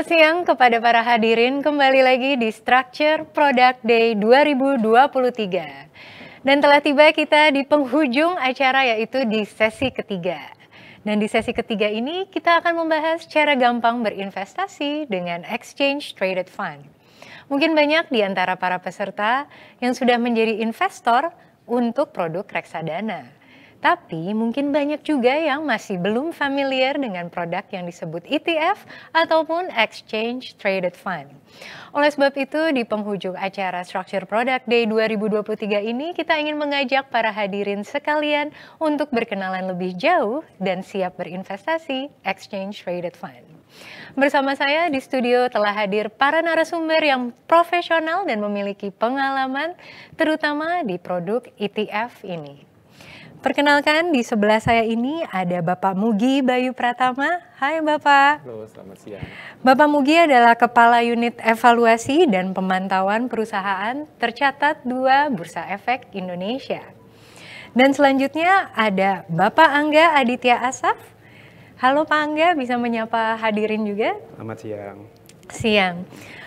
Selamat siang kepada para hadirin, kembali lagi di Structure Product Day 2023. Dan telah tiba kita di penghujung acara, yaitu di sesi ketiga. Dan di sesi ketiga ini kita akan membahas cara gampang berinvestasi dengan Exchange Traded Fund. Mungkin banyak di antara para peserta yang sudah menjadi investor untuk produk reksadana. Tapi mungkin banyak juga yang masih belum familiar dengan produk yang disebut ETF ataupun Exchange Traded Fund. Oleh sebab itu, di penghujung acara Structure Product Day 2023 ini, kita ingin mengajak para hadirin sekalian untuk berkenalan lebih jauh dan siap berinvestasi Exchange Traded Fund. Bersama saya di studio telah hadir para narasumber yang profesional dan memiliki pengalaman, terutama di produk ETF ini. Perkenalkan, di sebelah saya ini ada Bapak Mugi Bayu Pratama. Hai Bapak. Halo, selamat siang. Bapak Mugi adalah Kepala Unit Evaluasi dan Pemantauan Perusahaan tercatat 2 Bursa Efek Indonesia. Dan selanjutnya ada Bapak Angga Aditya Asaf. Halo Pak Angga, bisa menyapa hadirin juga? Selamat siang. Siang.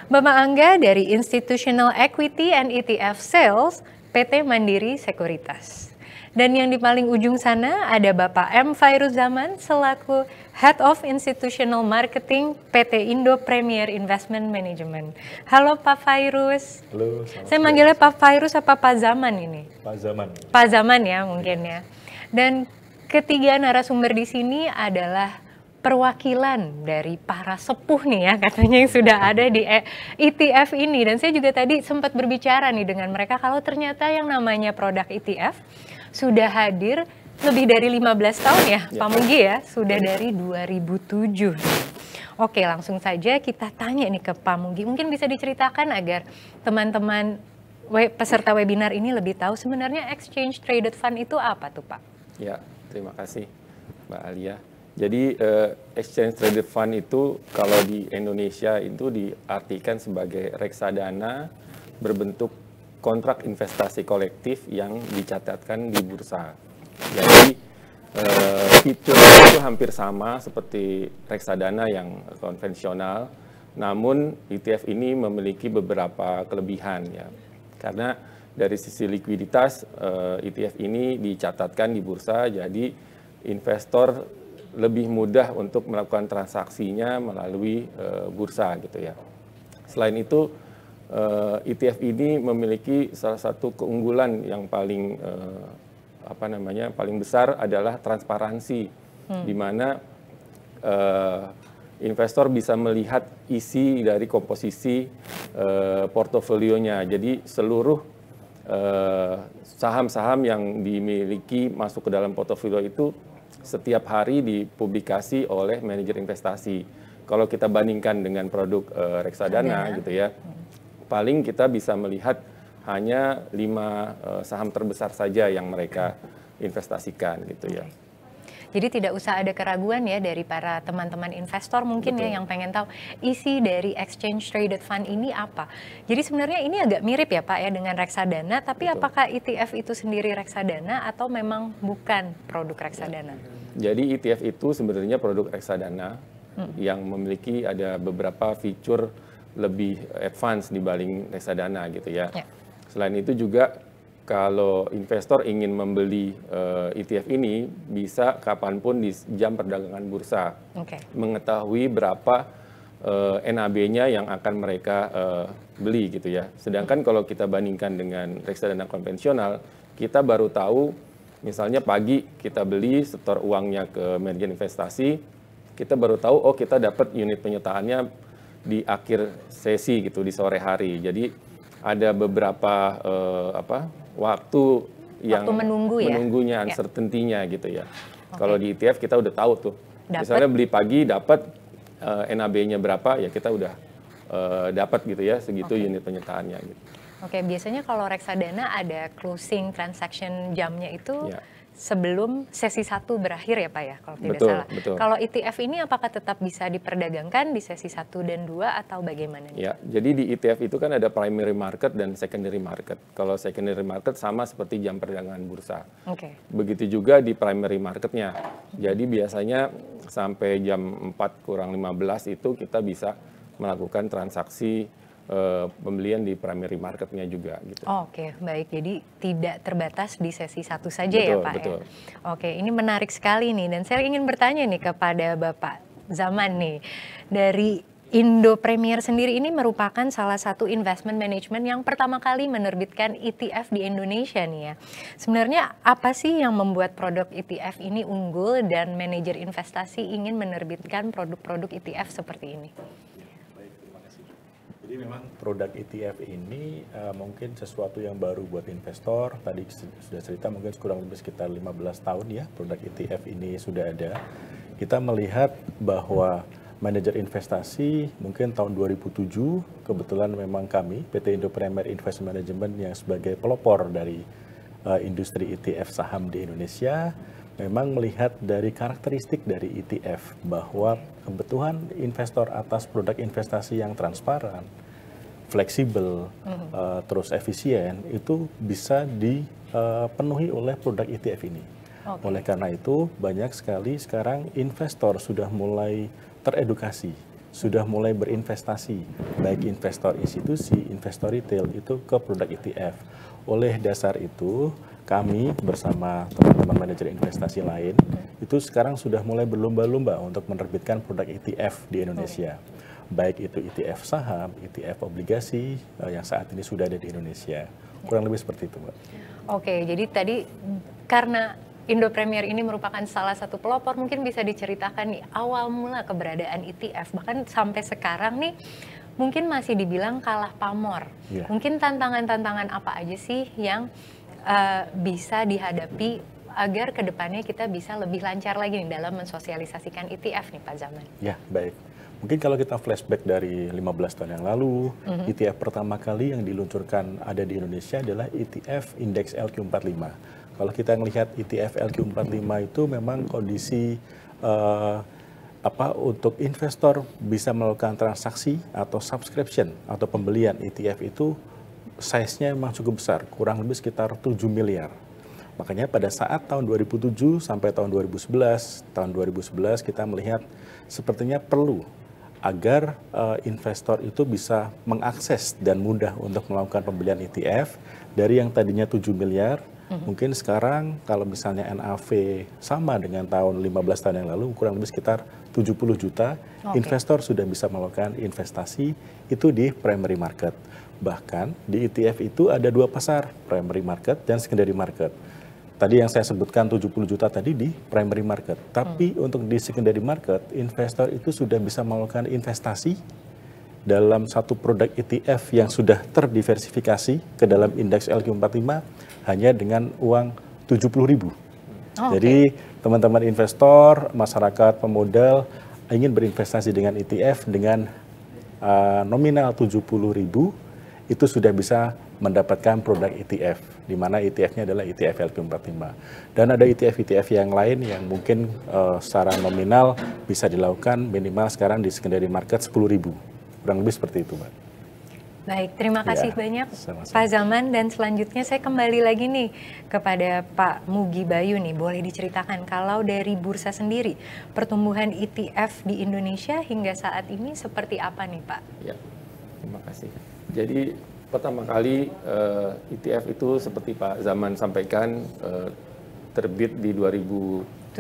Bapak Angga dari Institutional Equity and ETF Sales, PT Mandiri Sekuritas. Dan yang di paling ujung sana ada Bapak M. Fairuz Zaman selaku Head of Institutional Marketing PT Indo Premier Investment Management. Halo Pak Fairuz. Halo, Saya manggilnya Pak Fairuz apa Pak Zaman ini? Pak Zaman. Pak Zaman ya mungkin ya. Dan ketiga narasumber di sini adalah perwakilan dari para sepuh nih ya katanya yang sudah ada di ETF ini. Dan saya juga tadi sempat berbicara nih dengan mereka kalau ternyata yang namanya produk ETF sudah hadir lebih dari 15 tahun ya, Pak Mugi ya, sudah dari 2007. Oke, langsung saja kita tanya nih ke Pak Mugi. Mungkin bisa diceritakan agar teman-teman peserta webinar ini lebih tahu sebenarnya Exchange Traded Fund itu apa tuh Pak? Ya, terima kasih Mbak Alia. Jadi Exchange Traded Fund itu kalau di Indonesia itu diartikan sebagai reksadana berbentuk kontrak investasi kolektif yang dicatatkan di bursa. Jadi fitur itu hampir sama seperti reksadana yang konvensional, namun ETF ini memiliki beberapa kelebihan ya. Karena dari sisi likuiditas ETF ini dicatatkan di bursa, jadi investor lebih mudah untuk melakukan transaksinya melalui bursa gitu ya. Selain itu ETF ini memiliki salah satu keunggulan yang paling paling besar adalah transparansi, di mana investor bisa melihat isi dari komposisi portofolionya. Jadi seluruh saham-saham yang dimiliki masuk ke dalam portofolio itu setiap hari dipublikasi oleh manajer investasi. Kalau kita bandingkan dengan produk reksadana gitu ya, paling kita bisa melihat hanya 5 saham terbesar saja yang mereka investasikan gitu ya. Jadi tidak usah ada keraguan ya dari para teman-teman investor mungkin. Betul. Ya yang pengen tahu isi dari Exchange Traded Fund ini apa. Jadi sebenarnya ini agak mirip ya Pak ya dengan reksadana, tapi betul, apakah ETF itu sendiri reksadana atau memang bukan produk reksadana? Ya. Jadi ETF itu sebenarnya produk reksadana yang memiliki ada beberapa fitur lebih advance dibanding reksadana gitu ya. Selain itu juga kalau investor ingin membeli ETF ini bisa kapanpun di jam perdagangan bursa. Mengetahui berapa NAB-nya yang akan mereka beli gitu ya. Sedangkan kalau kita bandingkan dengan reksadana konvensional, kita baru tahu misalnya pagi kita beli, setor uangnya ke manajer investasi, kita baru tahu oh kita dapat unit penyertaannya di akhir sesi gitu, di sore hari. Jadi ada beberapa waktu yang menunggunya, uncertainty-nya gitu ya. Kalau di ETF kita udah tahu tuh. Misalnya beli pagi dapat NAB-nya berapa, ya kita udah dapat gitu ya, segitu unit penyertaannya gitu. Biasanya kalau reksadana ada closing transaction jamnya itu sebelum sesi 1 berakhir ya Pak ya, kalau tidak salah. Betul. Kalau ETF ini apakah tetap bisa diperdagangkan di sesi 1 dan 2 atau bagaimana? Ya, jadi di ETF itu kan ada primary market dan secondary market. Kalau secondary market sama seperti jam perdagangan bursa. Begitu juga di primary marketnya. Jadi biasanya sampai jam 4 kurang 15 itu kita bisa melakukan transaksi pembelian di primary marketnya juga gitu. Oke, baik. Jadi tidak terbatas di sesi satu saja Betul, ya Pak betul. ya? Oke, ini menarik sekali nih dan saya ingin bertanya nih kepada Bapak Zaman nih. Dari Indo Premier sendiri ini merupakan salah satu investment management yang pertama kali menerbitkan ETF di Indonesia nih ya. Sebenarnya apa sih yang membuat produk ETF ini unggul dan manajer investasi ingin menerbitkan produk-produk ETF seperti ini? Jadi memang produk ETF ini mungkin sesuatu yang baru buat investor. Tadi sudah cerita mungkin kurang lebih sekitar 15 tahun ya produk ETF ini sudah ada. Kita melihat bahwa manajer investasi mungkin tahun 2007 kebetulan memang kami PT Indo Premier Investment Management yang sebagai pelopor dari industri ETF saham di Indonesia memang melihat dari karakteristik dari ETF bahwa kebutuhan investor atas produk investasi yang transparan, fleksibel, terus efisien itu bisa dipenuhi oleh produk ETF ini. Okay. Oleh karena itu banyak sekali sekarang investor sudah mulai teredukasi, sudah mulai berinvestasi, baik investor institusi, investor retail itu ke produk ETF. Oleh dasar itu kami bersama teman-teman manajer investasi lain itu sekarang sudah mulai berlomba-lomba untuk menerbitkan produk ETF di Indonesia. Baik itu ETF saham, ETF obligasi yang saat ini sudah ada di Indonesia. Kurang lebih seperti itu, Mbak. Oke, jadi tadi karena Indo Premier ini merupakan salah satu pelopor, mungkin bisa diceritakan nih awal mula keberadaan ETF, bahkan sampai sekarang nih mungkin masih dibilang kalah pamor. Yeah. Mungkin tantangan-tantangan apa aja sih yang bisa dihadapi agar kedepannya kita bisa lebih lancar lagi nih dalam mensosialisasikan ETF nih Pak Zaman? Ya, baik. Mungkin kalau kita flashback dari 15 tahun yang lalu, ETF pertama kali yang diluncurkan ada di Indonesia adalah ETF Indeks LQ45. Kalau kita melihat ETF LQ45 itu memang kondisi untuk investor bisa melakukan transaksi atau subscription atau pembelian ETF itu size-nya memang cukup besar, kurang lebih sekitar 7 miliar. Makanya pada saat tahun 2007 sampai tahun 2011 kita melihat sepertinya perlu agar investor itu bisa mengakses dan mudah untuk melakukan pembelian ETF dari yang tadinya 7 miliar, mungkin sekarang kalau misalnya NAV sama dengan tahun 15 tahun yang lalu, kurang lebih sekitar 70 juta, investor sudah bisa melakukan investasi itu di primary market. Bahkan di ETF itu ada dua pasar, primary market dan secondary market. Tadi yang saya sebutkan 70 juta tadi di primary market. Tapi untuk di secondary market, investor itu sudah bisa melakukan investasi dalam satu produk ETF yang sudah terdiversifikasi ke dalam indeks LQ45 hanya dengan uang 70.000. Jadi teman-teman investor, masyarakat pemodal ingin berinvestasi dengan ETF dengan nominal 70.000 itu sudah bisa mendapatkan produk ETF, di mana ETF-nya adalah ETF LQ45. Dan ada ETF-ETF yang lain yang mungkin secara nominal bisa dilakukan minimal sekarang di secondary market 10.000. Kurang lebih seperti itu, Mbak. Baik, terima kasih banyak sama-sama. Pak Zaman, dan selanjutnya saya kembali lagi nih kepada Pak Mugi Bayu nih, boleh diceritakan kalau dari bursa sendiri pertumbuhan ETF di Indonesia hingga saat ini seperti apa nih Pak? Ya, terima kasih. Jadi pertama kali ETF itu seperti Pak Zaman sampaikan terbit di 2007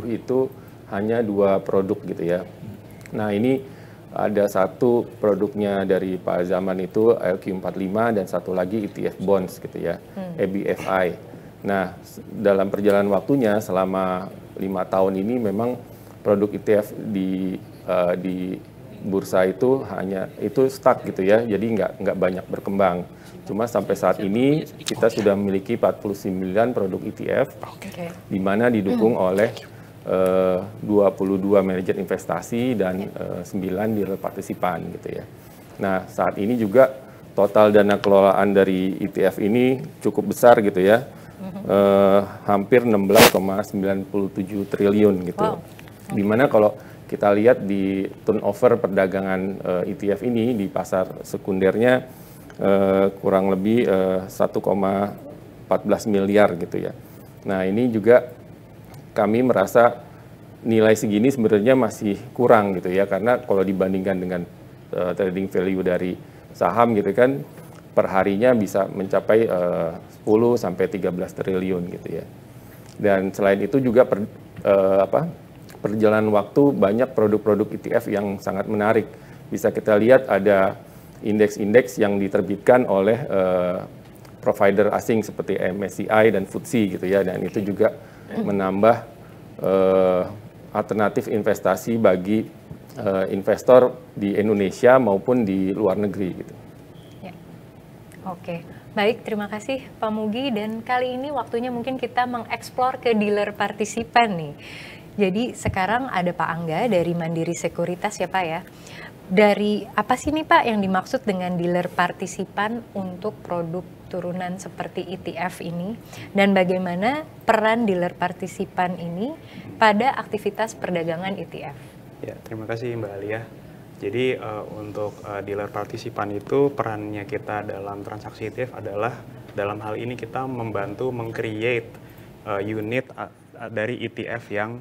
ya? Itu hanya 2 produk gitu ya. Nah ini ada satu produknya dari Pak Zaman itu LQ45 dan satu lagi ETF bonds gitu ya, EBFI. Nah dalam perjalanan waktunya selama 5 tahun ini memang produk ETF di bursa itu hanya itu stuck gitu ya, jadi nggak banyak berkembang. Cuma sampai saat ini kita sudah memiliki 49 produk ETF, di mana didukung oleh 22 manajer investasi dan 9 dealer partisipan gitu ya. Nah saat ini juga total dana kelolaan dari ETF ini cukup besar gitu ya, hampir 16,97 triliun gitu. Di mana kalau kita lihat di turnover perdagangan ETF ini di pasar sekundernya kurang lebih 1,14 miliar gitu ya. Nah ini juga kami merasa nilai segini sebenarnya masih kurang gitu ya, karena kalau dibandingkan dengan trading value dari saham gitu kan, per harinya bisa mencapai 10 sampai 13 triliun gitu ya. Dan selain itu juga perjalanan waktu banyak produk-produk ETF yang sangat menarik. Bisa kita lihat ada indeks-indeks yang diterbitkan oleh provider asing seperti MSCI dan FTSE gitu ya, dan itu juga menambah alternatif investasi bagi investor di Indonesia maupun di luar negeri gitu. Ya. Oke, baik, terima kasih Pak Mugi, dan kali ini waktunya mungkin kita mengeksplor ke dealer partisipan nih. Jadi sekarang ada Pak Angga dari Mandiri Sekuritas ya Pak ya. Dari apa sih nih Pak yang dimaksud dengan dealer partisipan untuk produk turunan seperti ETF ini, dan bagaimana peran dealer partisipan ini pada aktivitas perdagangan ETF? Ya, terima kasih Mbak Alia. Jadi untuk dealer partisipan itu perannya kita dalam transaksi ETF adalah dalam hal ini kita membantu meng-create unit dari ETF yang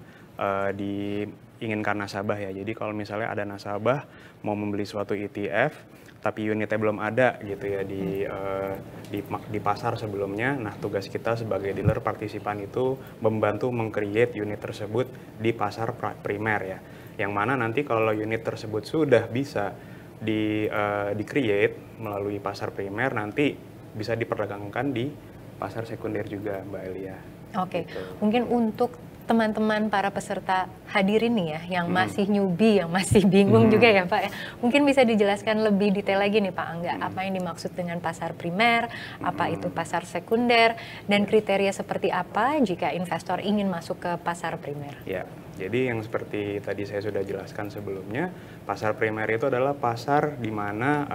diinginkan nasabah ya. Jadi kalau misalnya ada nasabah mau membeli suatu ETF tapi unitnya belum ada gitu ya di pasar sebelumnya, nah tugas kita sebagai dealer partisipan itu membantu meng-create unit tersebut di pasar primer ya. Yang mana nanti kalau unit tersebut sudah bisa di-create melalui pasar primer, nanti bisa diperdagangkan di pasar sekunder juga Mbak Elia. Oke, gitu. Mungkin untuk teman-teman para peserta hadirin nih ya, yang masih newbie, yang masih bingung juga ya Pak ya, mungkin bisa dijelaskan lebih detail lagi nih Pak Angga, apa yang dimaksud dengan pasar primer, apa itu pasar sekunder, dan kriteria seperti apa jika investor ingin masuk ke pasar primer? Ya, jadi yang seperti tadi saya sudah jelaskan sebelumnya, pasar primer itu adalah pasar di mana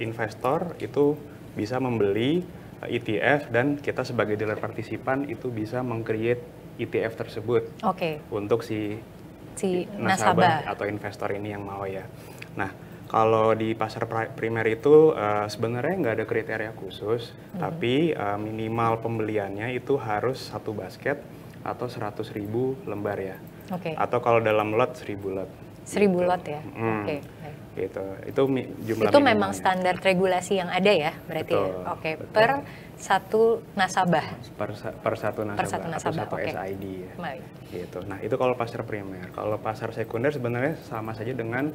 investor itu bisa membeli ETF dan kita sebagai dealer partisipan itu bisa meng-create ETF tersebut untuk si nasabah atau investor ini yang mau ya. Nah, kalau di pasar primer itu sebenarnya nggak ada kriteria khusus, tapi minimal pembeliannya itu harus 1 basket atau 100.000 lembar ya. Atau kalau dalam lot 1.000 lot. 1.000 lot ya. Gitu. Itu jumlah itu memang standar regulasi yang ada ya, berarti betul, ya. betul. Per satu nasabah. Per satu nasabah atau satu SID ya. Baik. Gitu. Nah, itu kalau pasar primer. Kalau pasar sekunder sebenarnya sama saja dengan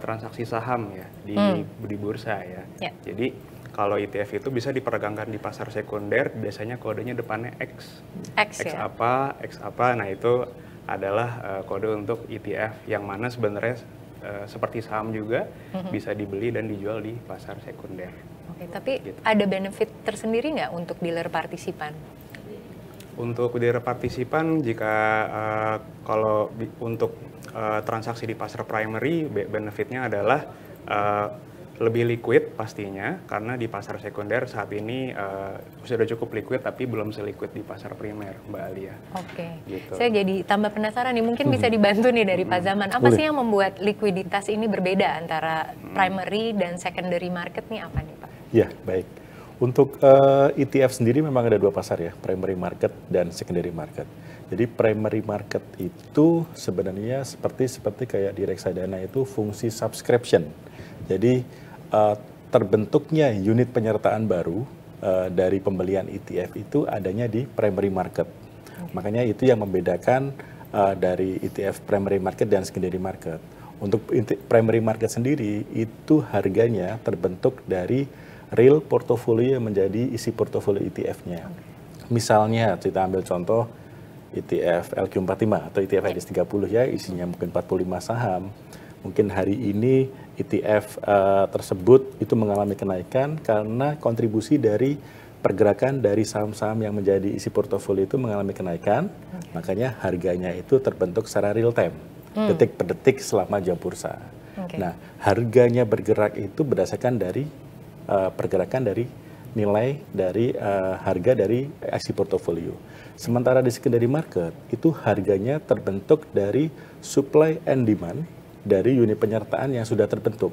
transaksi saham ya di bursa ya. Jadi kalau ETF itu bisa diperdagangkan di pasar sekunder, biasanya kodenya depannya X. X ya? X apa. Nah, itu adalah kode untuk ETF yang mana sebenarnya seperti saham juga bisa dibeli dan dijual di pasar sekunder. Tapi gitu. Ada benefit tersendiri nggak untuk dealer partisipan? Untuk dealer partisipan, jika kalau untuk transaksi di pasar primary, benefitnya adalah lebih liquid pastinya, karena di pasar sekunder saat ini sudah cukup liquid tapi belum seliquid di pasar primer, Mbak Alia. Gitu. Saya jadi tambah penasaran nih, mungkin bisa dibantu nih dari Pak Zaman. Apa sih yang membuat likuiditas ini berbeda antara primary dan secondary market nih, apa nih Pak? Ya, baik. Untuk ETF sendiri memang ada 2 pasar ya, primary market dan secondary market. Jadi primary market itu sebenarnya seperti kayak di reksadana itu fungsi subscription. Jadi terbentuknya unit penyertaan baru dari pembelian ETF itu adanya di primary market. Makanya itu yang membedakan dari ETF primary market dan secondary market. Untuk primary market sendiri itu harganya terbentuk dari real portofolio menjadi isi portofolio ETF-nya. Misalnya kita ambil contoh ETF LQ45 atau ETF LS30 ya, isinya mungkin 45 saham. Mungkin hari ini ETF tersebut itu mengalami kenaikan karena kontribusi dari pergerakan dari saham-saham yang menjadi isi portofolio itu mengalami kenaikan, makanya harganya itu terbentuk secara real time, detik per detik selama jam bursa. Nah, harganya bergerak itu berdasarkan dari pergerakan dari nilai dari harga dari isi portofolio. Sementara di secondary market itu harganya terbentuk dari supply and demand dari unit penyertaan yang sudah terbentuk.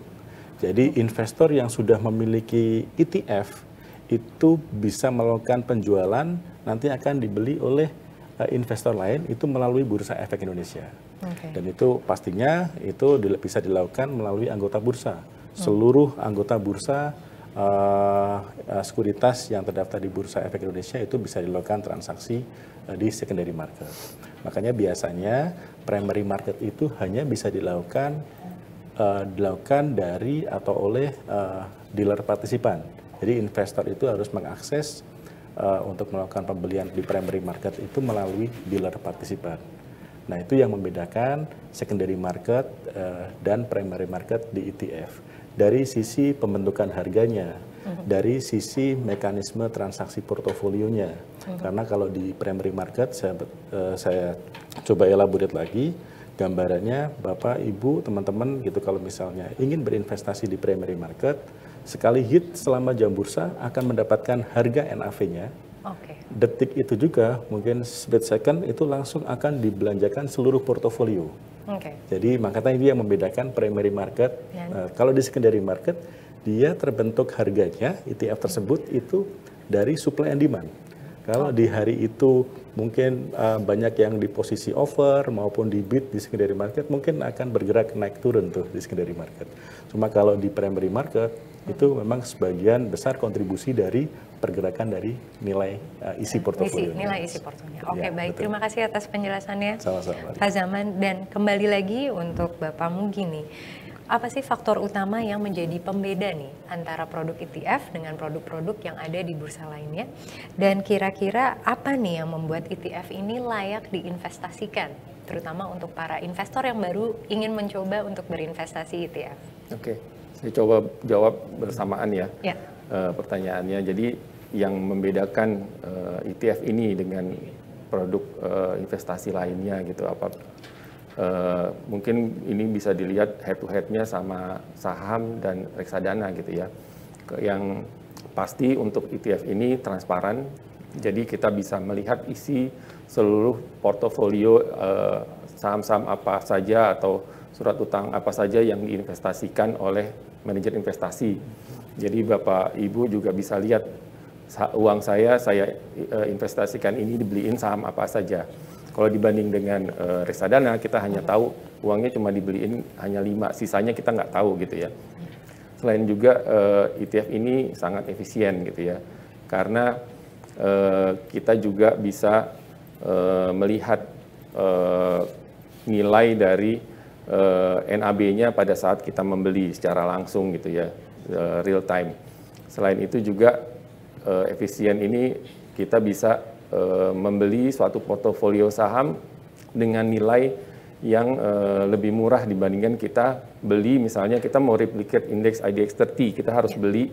Jadi investor yang sudah memiliki ETF itu bisa melakukan penjualan, nanti akan dibeli oleh investor lain itu melalui Bursa Efek Indonesia. Dan itu pastinya itu bisa dilakukan melalui anggota bursa. Seluruh anggota bursa sekuritas yang terdaftar di Bursa Efek Indonesia itu bisa dilakukan transaksi di secondary market. Makanya biasanya primary market itu hanya bisa dilakukan dari atau oleh dealer partisipan. Jadi investor itu harus mengakses untuk melakukan pembelian di primary market itu melalui dealer partisipan. Nah, itu yang membedakan secondary market dan primary market di ETF. Dari sisi pembentukan harganya, dari sisi mekanisme transaksi portofolionya. Karena kalau di primary market, saya coba elaborate lagi, gambarannya Bapak, Ibu, teman-teman gitu, kalau misalnya ingin berinvestasi di primary market, sekali hit selama jam bursa akan mendapatkan harga NAV-nya. Detik itu juga mungkin split second itu langsung akan dibelanjakan seluruh portofolio. Jadi makanya ini yang membedakan primary market. Kalau di secondary market dia terbentuk harganya ETF tersebut itu dari supply and demand. Kalau di hari itu mungkin banyak yang di posisi over maupun di bid di secondary market mungkin akan bergerak naik turun tuh di secondary market. Cuma kalau di primary market itu memang sebagian besar kontribusi dari pergerakan dari nilai isi portofolio. Nilai isi portofolio. Oke, baik. Betul. Terima kasih atas penjelasannya, sama-sama, Pak Zaman. Dan kembali lagi untuk Bapak Mugi nih, apa sih faktor utama yang menjadi pembeda nih antara produk ETF dengan produk-produk yang ada di bursa lainnya? Dan kira-kira apa nih yang membuat ETF ini layak diinvestasikan, terutama untuk para investor yang baru ingin mencoba untuk berinvestasi ETF? Oke, saya coba jawab bersamaan ya. Pertanyaannya. Jadi yang membedakan ETF ini dengan produk investasi lainnya gitu, mungkin ini bisa dilihat head to head-nya sama saham dan reksadana gitu ya. Yang pasti untuk ETF ini transparan, jadi kita bisa melihat isi seluruh portofolio saham-saham apa saja atau surat utang apa saja yang diinvestasikan oleh manajer investasi. Jadi Bapak Ibu juga bisa lihat uang saya investasikan ini dibeliin saham apa saja. Kalau dibanding dengan reksadana, kita hanya tahu uangnya cuma dibeliin hanya 5, sisanya kita nggak tahu gitu ya. Selain juga ETF ini sangat efisien gitu ya, karena kita juga bisa melihat nilai dari NAB-nya pada saat kita membeli secara langsung gitu ya, real time. Selain itu juga efisien ini kita bisa membeli suatu portofolio saham dengan nilai yang lebih murah dibandingkan kita beli, misalnya kita mau replicate indeks IDX 30, kita harus beli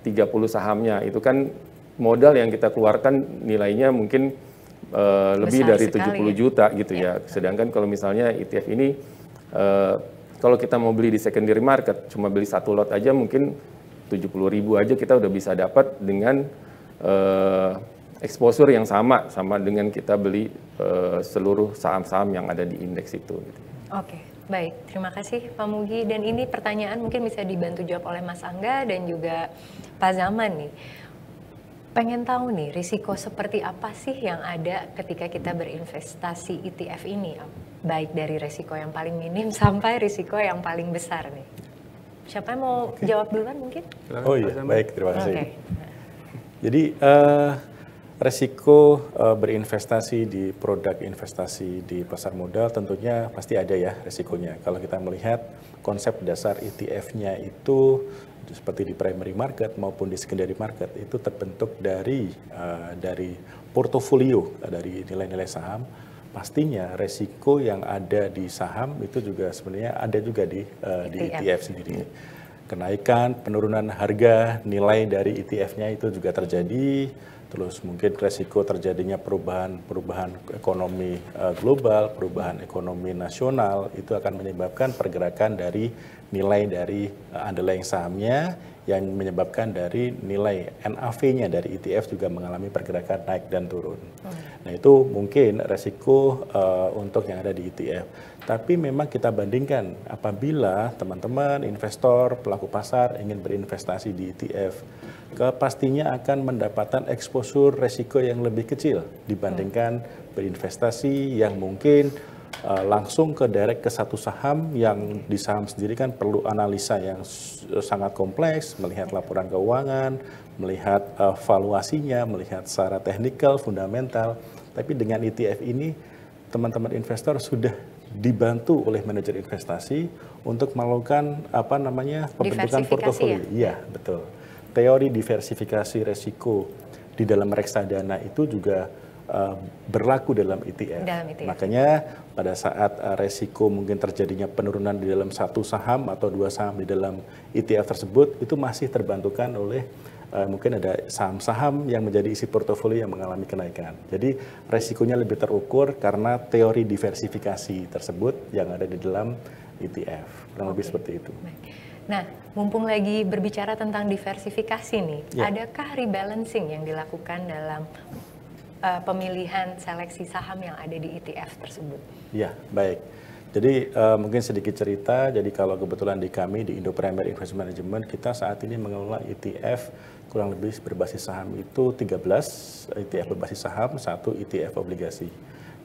30 sahamnya. Itu kan modal yang kita keluarkan nilainya mungkin lebih dari 70 juta gitu ya. Sedangkan kalau misalnya ETF ini kalau kita mau beli di secondary market, cuma beli satu lot aja mungkin 70.000 aja kita udah bisa dapat dengan exposure yang sama dengan kita beli seluruh saham-saham yang ada di indeks itu. Gitu. Oke, baik. Terima kasih Pak Mugi. Dan ini pertanyaan mungkin bisa dibantu jawab oleh Mas Angga dan juga Pak Zaman nih. Pengen tahu nih, risiko seperti apa sih yang ada ketika kita berinvestasi ETF ini? Baik dari risiko yang paling minim sampai risiko yang paling besar nih. Siapa yang mau jawab duluan mungkin? Oh iya, baik. Terima kasih. Jadi, resiko berinvestasi di produk investasi di pasar modal tentunya pasti ada ya resikonya. Kalau kita melihat konsep dasar ETF-nya itu seperti di primary market maupun di secondary market itu terbentuk dari portofolio dari nilai-nilai saham. Pastinya resiko yang ada di saham itu juga sebenarnya ada juga di ETF sendiri. Kenaikan, penurunan harga nilai dari ETF-nya itu juga terjadi. Terus mungkin resiko terjadinya perubahan ekonomi global, perubahan ekonomi nasional itu akan menyebabkan pergerakan dari nilai dari underlying sahamnya yang menyebabkan dari nilai NAV-nya dari ETF juga mengalami pergerakan naik dan turun. Nah itu mungkin resiko untuk yang ada di ETF. Tapi memang kita bandingkan apabila teman-teman investor, pelaku pasar ingin berinvestasi di ETF, pastinya akan mendapatkan exposure resiko yang lebih kecil dibandingkan berinvestasi yang mungkin langsung direct ke satu saham, yang di saham sendiri kan perlu analisa yang sangat kompleks, melihat laporan keuangan, melihat valuasinya, melihat secara teknikal, fundamental. Tapi dengan ETF ini, teman-teman investor sudah dibantu oleh manajer investasi untuk melakukan pembentukan portofolio. Iya, betul. Teori diversifikasi resiko di dalam reksadana itu juga berlaku dalam ETF. Makanya pada saat resiko mungkin terjadinya penurunan di dalam satu saham atau dua saham di dalam ETF tersebut, itu masih terbantukan oleh mungkin ada saham-saham yang menjadi isi portofolio yang mengalami kenaikan. Jadi resikonya lebih terukur karena teori diversifikasi tersebut yang ada di dalam ETF. Kurang lebih seperti itu. Nah, mumpung lagi berbicara tentang diversifikasi nih, adakah rebalancing yang dilakukan dalam pemilihan seleksi saham yang ada di ETF tersebut? Ya, baik. Jadi mungkin sedikit cerita, jadi kalau kebetulan di kami di Indo Premier Investment Management, kita saat ini mengelola ETF kurang lebih berbasis saham itu 13 ETF berbasis saham, 1 ETF obligasi.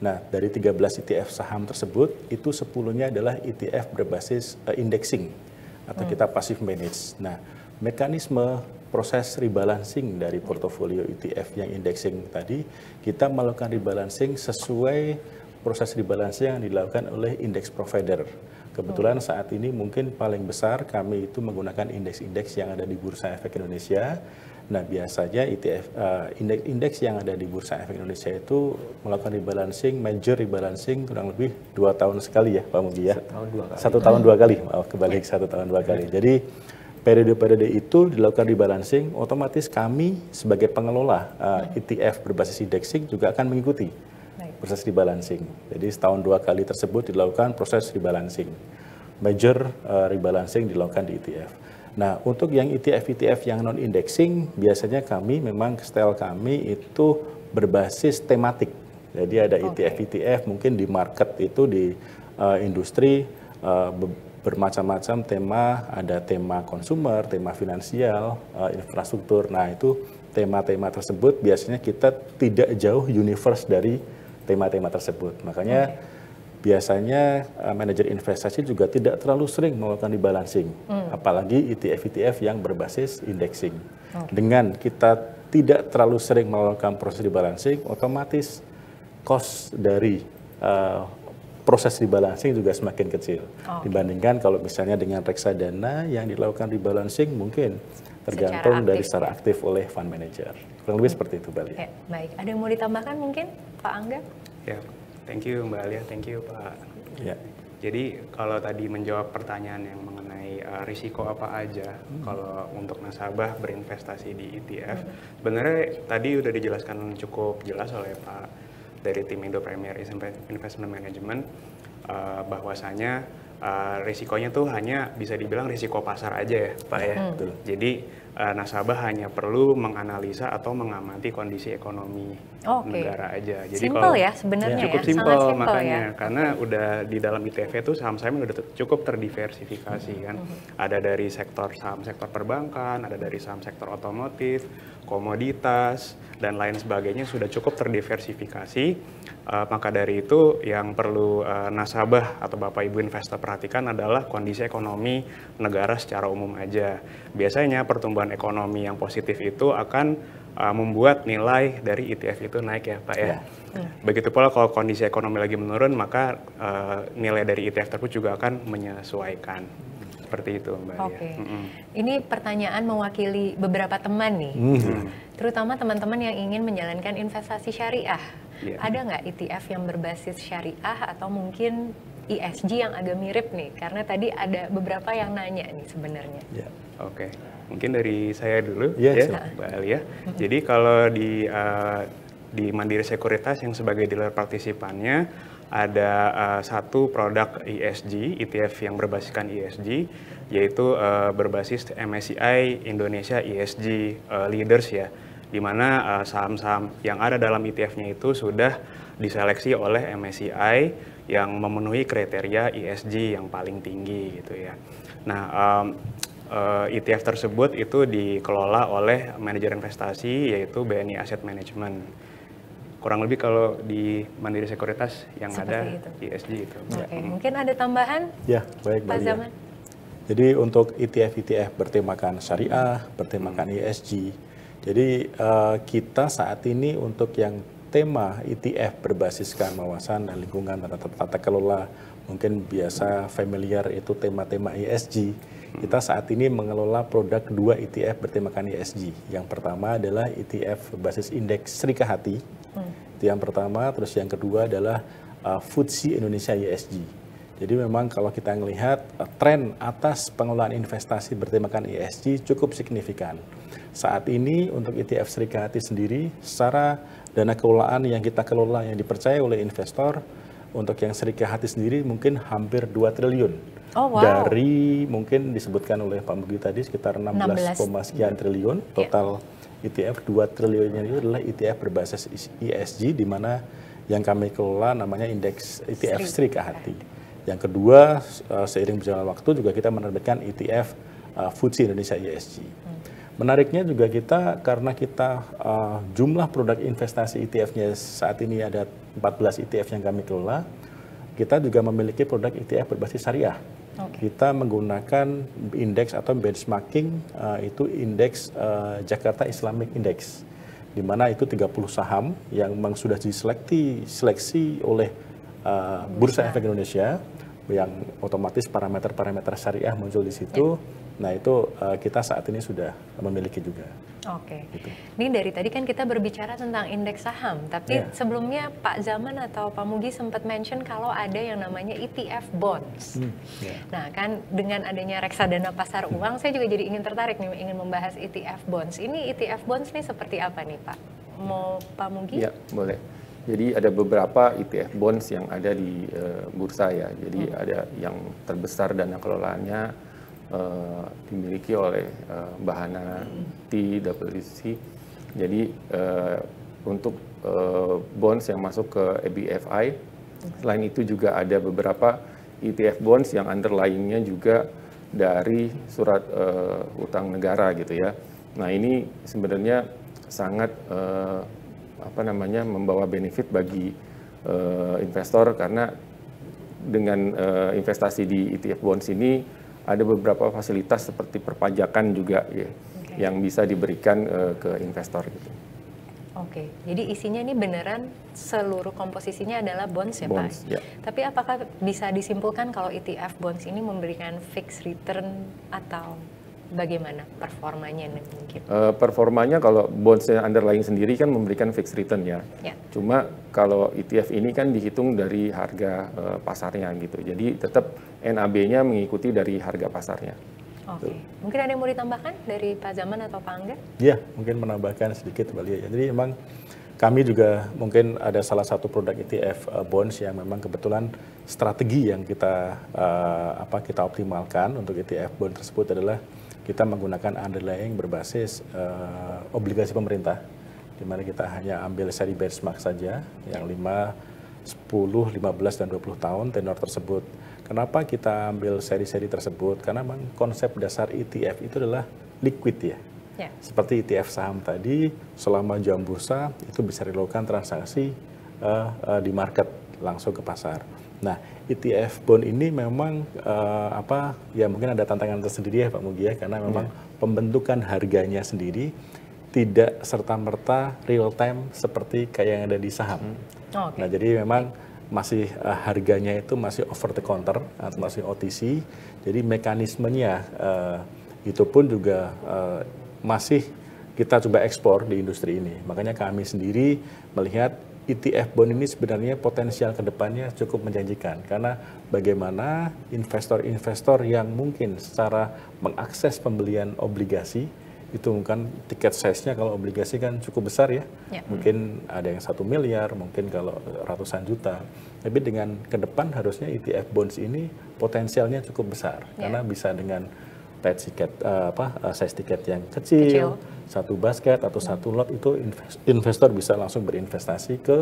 Nah, dari 13 ETF saham tersebut, itu 10-nya adalah ETF berbasis indexing atau kita passive manage. Nah, mekanisme proses rebalancing dari portofolio ETF yang indexing tadi, kita melakukan rebalancing sesuai proses rebalancing yang dilakukan oleh index provider. Kebetulan saat ini mungkin paling besar kami itu menggunakan indeks-indeks yang ada di Bursa Efek Indonesia. Nah, biasanya ETF indeks yang ada di Bursa Efek Indonesia itu melakukan rebalancing, major rebalancing kurang lebih 2 tahun sekali ya, Pak Mugi ya. 1 tahun 2 kali. Kebalik 1 tahun 2 kali. Jadi periode-periode itu dilakukan rebalancing, otomatis kami sebagai pengelola ETF berbasis indexing juga akan mengikuti proses rebalancing. Jadi setahun 2 kali tersebut dilakukan proses rebalancing. Major rebalancing dilakukan di ETF. Nah, untuk yang ETF yang non-indexing, biasanya kami memang style kami itu berbasis tematik. Jadi ada ETF mungkin di market itu di industri bermacam-macam tema, ada tema konsumer, tema finansial, infrastruktur. Nah, itu tema-tema tersebut biasanya kita tidak jauh universe dari tema-tema tersebut. Makanya biasanya manajer investasi juga tidak terlalu sering melakukan rebalancing, apalagi ETF yang berbasis indexing. Dengan kita tidak terlalu sering melakukan proses rebalancing, otomatis cost dari proses rebalancing juga semakin kecil. Dibandingkan kalau misalnya dengan reksadana yang dilakukan rebalancing mungkin tergantung dari secara aktif oleh fund manager. Kurang lebih seperti itu, Mbak Alia. Ya, baik. Ada yang mau ditambahkan mungkin, Pak Angga? Ya, thank you Mbak Alia, thank you Pak. Ya. Jadi kalau tadi menjawab pertanyaan yang mengenai risiko apa aja kalau untuk nasabah berinvestasi di ETF, sebenarnya tadi udah dijelaskan cukup jelas oleh Pak dari tim Indo Premier Investment Management, bahwasanya risikonya tuh hanya bisa dibilang risiko pasar aja ya Pak ya. Jadi nasabah hanya perlu menganalisa atau mengamati kondisi ekonomi negara aja. Jadi simple ya sebenarnya cukup ya. simple makanya ya. Karena udah di dalam ETF itu saham-saham udah cukup terdiversifikasi kan. Ada dari saham sektor perbankan, ada dari saham sektor otomotif, komoditas dan lain sebagainya sudah cukup terdiversifikasi. Maka dari itu yang perlu nasabah atau Bapak Ibu investor perhatikan adalah kondisi ekonomi negara secara umum aja. Biasanya pertumbuhan ekonomi yang positif itu akan membuat nilai dari ETF itu naik ya Pak ya. Begitu pula kalau kondisi ekonomi lagi menurun, maka nilai dari ETF tersebut juga akan menyesuaikan. Seperti itu Mbak. Ini pertanyaan mewakili beberapa teman nih, terutama teman-teman yang ingin menjalankan investasi syariah. Ada nggak ETF yang berbasis syariah atau mungkin ESG yang agak mirip nih? Karena tadi ada beberapa yang nanya nih sebenarnya. Oke, mungkin dari saya dulu ya Mbak Alia. Jadi kalau di Mandiri Sekuritas yang sebagai dealer partisipannya, ada satu produk ESG, ETF yang berbasiskan ESG, yaitu berbasis MSCI Indonesia ESG Leaders ya, di mana saham-saham yang ada dalam ETF-nya itu sudah diseleksi oleh MSCI yang memenuhi kriteria ESG yang paling tinggi gitu ya. Nah, ETF tersebut itu dikelola oleh manajer investasi yaitu BNI Asset Management. Kurang lebih kalau di Mandiri Sekuritas yang seperti ada itu. ESG itu. Oke, mungkin ada tambahan? Ya, baik Mbak Lia. Jadi untuk ETF bertemakan syariah, bertemakan ESG. Jadi kita saat ini untuk yang tema ETF berbasiskan wawasan dan lingkungan dan tata kelola, mungkin biasa familiar itu tema-tema ESG. Kita saat ini mengelola produk 2 ETF bertemakan ESG. Yang pertama adalah ETF berbasis indeks Sri Kahati. Itu yang pertama, terus yang kedua adalah FTSE Indonesia ESG. Jadi memang kalau kita melihat tren atas pengelolaan investasi bertemakan ESG cukup signifikan. Saat ini untuk ETF Sri Kahati sendiri, secara dana kelolaan yang kita kelola yang dipercaya oleh investor, untuk yang Sri Kahati sendiri mungkin hampir 2 triliun. Oh, wow. Dari mungkin disebutkan oleh Pak Mugi tadi sekitar 16, sekian triliun total. ETF 2 triliunnya itu adalah ETF berbasis ESG, di mana yang kami kelola namanya indeks ETF Sri Kahati. Yang kedua, seiring berjalan waktu juga kita menerbitkan ETF FTSE Indonesia ESG. Menariknya juga kita, karena kita jumlah produk investasi ETF-nya saat ini ada 14 ETF yang kami kelola, kita juga memiliki produk ETF berbasis syariah. Kita menggunakan indeks atau benchmarking, itu indeks Jakarta Islamic Index, di mana itu 30 saham yang memang sudah diseleksi oleh Bursa Efek Indonesia, yang otomatis parameter-parameter syariah muncul di situ. Nah itu kita saat ini sudah memiliki juga. Oke. Gitu. Ini dari tadi kan kita berbicara tentang indeks saham, tapi sebelumnya Pak Zaman atau Pak Mugi sempat mention kalau ada yang namanya ETF bonds. Nah kan dengan adanya reksadana pasar uang, saya juga jadi ingin tertarik nih, ingin membahas ETF bonds. Ini ETF bonds nih seperti apa nih Pak? Mau Pak Mugi? Ya, boleh. Jadi ada beberapa ETF bonds yang ada di bursa ya. Jadi ada yang terbesar dana kelolaannya dimiliki oleh Bahana TWC. Jadi untuk bonds yang masuk ke ABFI, selain itu juga ada beberapa ETF bonds yang underlying-nya juga dari surat utang negara gitu ya. Nah ini sebenarnya sangat membawa benefit bagi investor, karena dengan investasi di ETF bonds ini ada beberapa fasilitas seperti perpajakan juga ya, yang bisa diberikan ke investor gitu. Oke, jadi isinya ini beneran seluruh komposisinya adalah bonds ya bonds, Pak? Ya. Tapi apakah bisa disimpulkan kalau ETF bonds ini memberikan fixed return atau bagaimana performanya mungkin? Performanya kalau bonds yang underlying sendiri kan memberikan fixed return ya. Cuma kalau ETF ini kan dihitung dari harga pasarnya gitu. Jadi tetap NAB-nya mengikuti dari harga pasarnya. Oke. Mungkin ada yang mau ditambahkan dari Pak Zaman atau Pak Angga? Iya, mungkin menambahkan sedikit Mbak Lia. Jadi memang kami juga mungkin ada salah satu produk ETF bonds yang memang kebetulan strategi yang kita kita optimalkan untuk ETF bond tersebut adalah kita menggunakan underlying berbasis obligasi pemerintah, di mana kita hanya ambil seri benchmark saja yang 5, 10, 15, dan 20 tahun tenor tersebut. Kenapa kita ambil seri-seri tersebut? Karena memang konsep dasar ETF itu adalah liquid ya. Seperti ETF saham tadi, selama jam bursa itu bisa dilakukan transaksi di market langsung ke pasar. Nah, ETF bond ini memang mungkin ada tantangan tersendiri ya Pak Mugi ya, karena memang pembentukan harganya sendiri tidak serta-merta real time seperti kayak yang ada di saham. Nah, jadi memang masih harganya itu masih over the counter atau masih OTC. Jadi mekanismenya itu pun juga masih kita coba ekspor di industri ini. Makanya kami sendiri melihat ETF bond ini sebenarnya potensial ke depannya cukup menjanjikan, karena bagaimana investor-investor yang mungkin secara mengakses pembelian obligasi itu kan tiket size-nya kalau obligasi kan cukup besar ya. Mungkin ada yang 1 miliar, mungkin kalau ratusan juta. Tapi dengan ke depan harusnya ETF bonds ini potensialnya cukup besar, karena bisa dengan tiket size tiket yang kecil, satu basket atau satu lot itu investor bisa langsung berinvestasi ke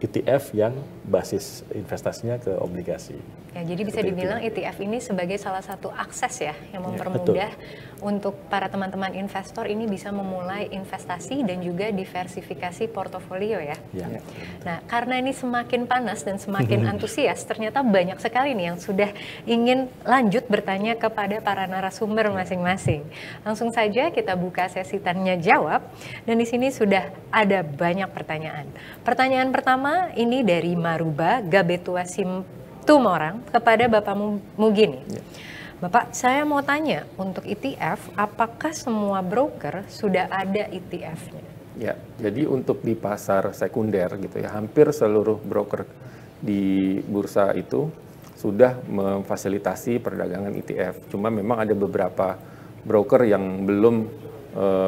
ETF yang basis investasinya ke obligasi. Ya, jadi bisa dibilang ETF ini sebagai salah satu akses ya yang mempermudah untuk para teman-teman investor ini bisa memulai investasi dan juga diversifikasi portofolio ya. Nah, karena ini semakin panas dan semakin antusias, ternyata banyak sekali nih yang sudah ingin lanjut bertanya kepada para narasumber masing-masing. Langsung saja kita buka sesi tanya jawab dan di sini sudah ada banyak pertanyaan. Pertanyaan pertama ini dari Maruba Gabetuasim Tumorang kepada Bapak Mugi nih. Bapak, saya mau tanya untuk ETF, apakah semua broker sudah ada ETF-nya? Ya, jadi untuk di pasar sekunder gitu ya, hampir seluruh broker di bursa itu sudah memfasilitasi perdagangan ETF. Cuma memang ada beberapa broker yang belum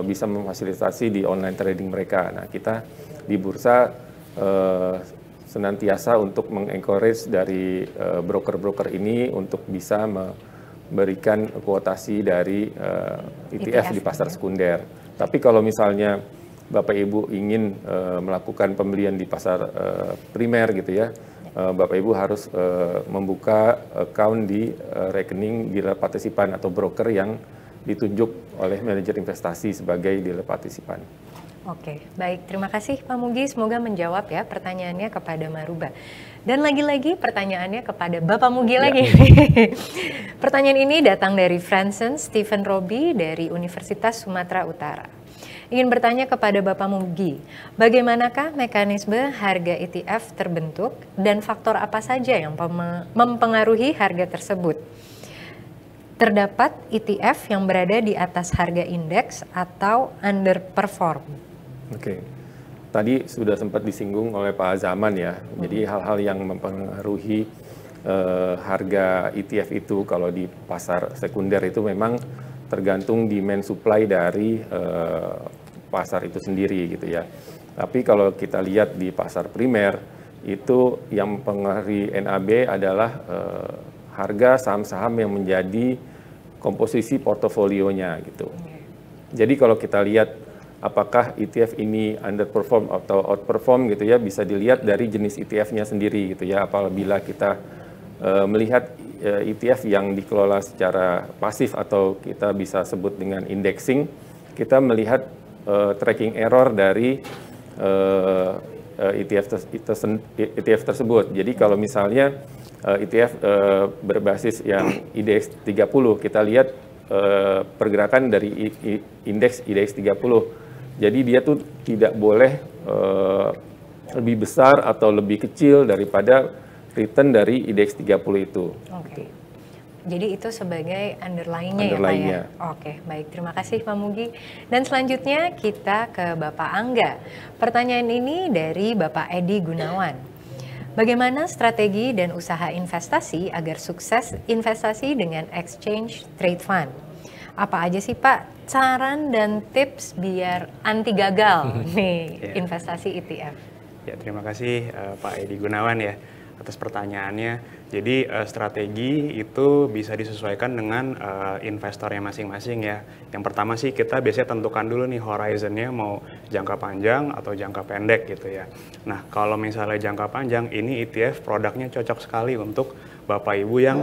bisa memfasilitasi di online trading mereka. Nah, kita di bursa senantiasa untuk mengencourage dari broker-broker ini untuk bisa memberikan kuotasi dari ETF di pasar sekunder. Tapi kalau misalnya Bapak Ibu ingin melakukan pembelian di pasar primer gitu ya, Bapak Ibu harus membuka account di rekening dealer partisipan atau broker yang ditunjuk oleh manajer investasi sebagai dealer partisipan. Oke, baik. Terima kasih Pak Mugi. Semoga menjawab ya pertanyaannya kepada Maruba. Dan lagi-lagi pertanyaannya kepada Bapak Mugi lagi. Pertanyaan ini datang dari Franson Stephen Robi dari Universitas Sumatera Utara. Ingin bertanya kepada Bapak Mugi, bagaimanakah mekanisme harga ETF terbentuk dan faktor apa saja yang mempengaruhi harga tersebut? Terdapat ETF yang berada di atas harga indeks atau underperform. Oke, tadi sudah sempat disinggung oleh Pak Zaman ya. Jadi hal-hal yang mempengaruhi harga ETF itu kalau di pasar sekunder itu memang tergantung demand supply dari pasar itu sendiri gitu ya. Tapi kalau kita lihat di pasar primer itu yang mempengaruhi NAB adalah harga saham-saham yang menjadi komposisi portofolionya gitu. Jadi kalau kita lihat apakah ETF ini underperform atau outperform gitu ya, bisa dilihat dari jenis ETF-nya sendiri gitu ya. Apabila kita melihat ETF yang dikelola secara pasif atau kita bisa sebut dengan indexing, kita melihat tracking error dari ETF tersebut. Jadi kalau misalnya ETF berbasis yang IDX 30, kita lihat pergerakan dari indeks IDX 30. Jadi dia tuh tidak boleh lebih besar atau lebih kecil daripada return dari IDX 30 itu. Oke. Jadi itu sebagai underlying-nya ya Pak ya? Oke, baik. Terima kasih Pak Mugi. Dan selanjutnya kita ke Bapak Angga. Pertanyaan ini dari Bapak Edi Gunawan. Bagaimana strategi dan usaha investasi agar sukses investasi dengan exchange trade fund? Apa aja sih Pak saran dan tips biar anti gagal nih investasi ETF? Ya, terima kasih Pak Edi Gunawan ya atas pertanyaannya. Jadi strategi itu bisa disesuaikan dengan investornya masing-masing ya. Yang pertama sih kita biasanya tentukan dulu nih horizonnya mau jangka panjang atau jangka pendek gitu ya. Nah kalau misalnya jangka panjang ini ETF produknya cocok sekali untuk Bapak Ibu yang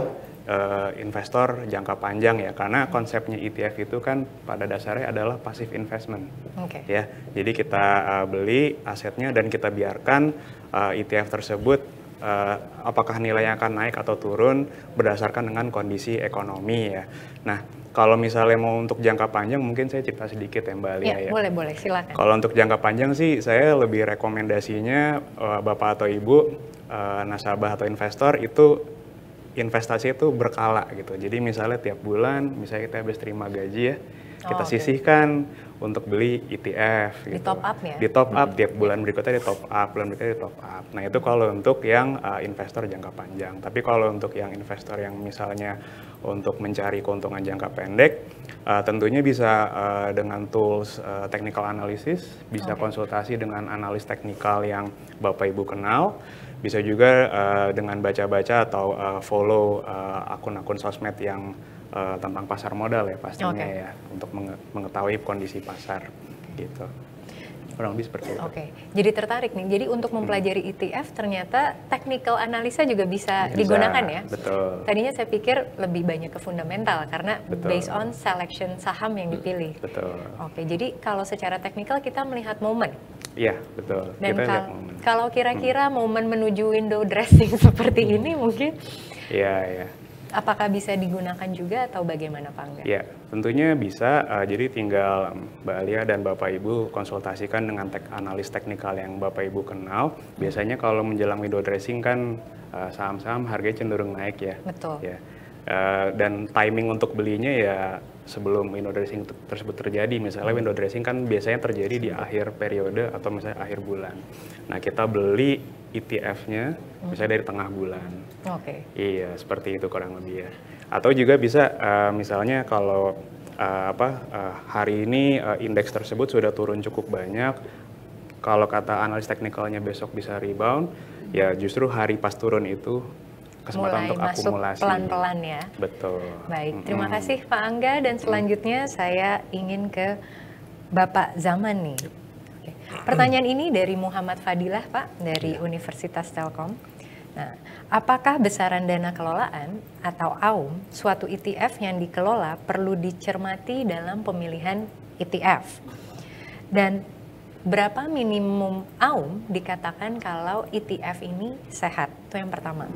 investor jangka panjang ya, karena konsepnya ETF itu kan pada dasarnya adalah passive investment. Ya. Jadi kita beli asetnya dan kita biarkan ETF tersebut apakah nilainya akan naik atau turun berdasarkan dengan kondisi ekonomi ya. Nah, kalau misalnya mau untuk jangka panjang mungkin saya cerita sedikit ya Mbak Alia ya. Boleh, silakan. Kalau untuk jangka panjang sih saya lebih rekomendasinya Bapak atau Ibu nasabah atau investor itu investasi itu berkala gitu. Jadi misalnya tiap bulan, misalnya kita habis terima gaji ya, kita sisihkan untuk beli ETF. Gitu. Di top up ya? Di top up, tiap bulan berikutnya di top up, bulan berikutnya di top up. Nah itu kalau untuk yang investor jangka panjang. Tapi kalau untuk yang investor yang misalnya untuk mencari keuntungan jangka pendek, tentunya bisa dengan tools technical analysis, bisa konsultasi dengan analis teknikal yang Bapak Ibu kenal. Bisa juga dengan baca-baca atau follow akun-akun sosmed yang tentang pasar modal ya pastinya ya, untuk mengetahui kondisi pasar gitu. kurang lebih seperti itu. Oke, jadi tertarik nih. Jadi untuk mempelajari ETF ternyata technical analisa juga bisa digunakan ya? Betul. Tadinya saya pikir lebih banyak ke fundamental karena based on selection saham yang dipilih. Betul. Oke, jadi kalau secara teknikal kita melihat momen. Iya, betul. Dan Kita lihat momen. kalau kira-kira momen menuju window dressing seperti ini mungkin Iya. apakah bisa digunakan juga atau bagaimana Pak Angga? Ya, tentunya bisa. Jadi tinggal Mbak Alia dan Bapak Ibu konsultasikan dengan analis teknikal yang Bapak Ibu kenal. Biasanya kalau menjelang window dressing kan saham-saham harganya cenderung naik ya. Betul. Ya. Dan timing untuk belinya ya sebelum window dressing tersebut terjadi. Misalnya window dressing kan biasanya terjadi di akhir periode atau misalnya akhir bulan. Nah, kita beli ETF-nya misalnya dari tengah bulan. Oke. Iya, seperti itu kurang lebih ya. Atau juga bisa misalnya kalau hari ini indeks tersebut sudah turun cukup banyak. Kalau kata analis teknikalnya besok bisa rebound, ya justru hari pas turun itu kesempatan untuk akumulasi. Pelan-pelan ya. Betul. Baik, terima kasih Pak Angga dan selanjutnya saya ingin ke Bapak Zaman nih. Oke. Pertanyaan ini dari Muhammad Fadilah Pak dari Universitas Telkom. Nah, apakah besaran dana kelolaan atau AUM suatu ETF yang dikelola perlu dicermati dalam pemilihan ETF? Dan berapa minimum AUM dikatakan kalau ETF ini sehat? Itu yang pertama.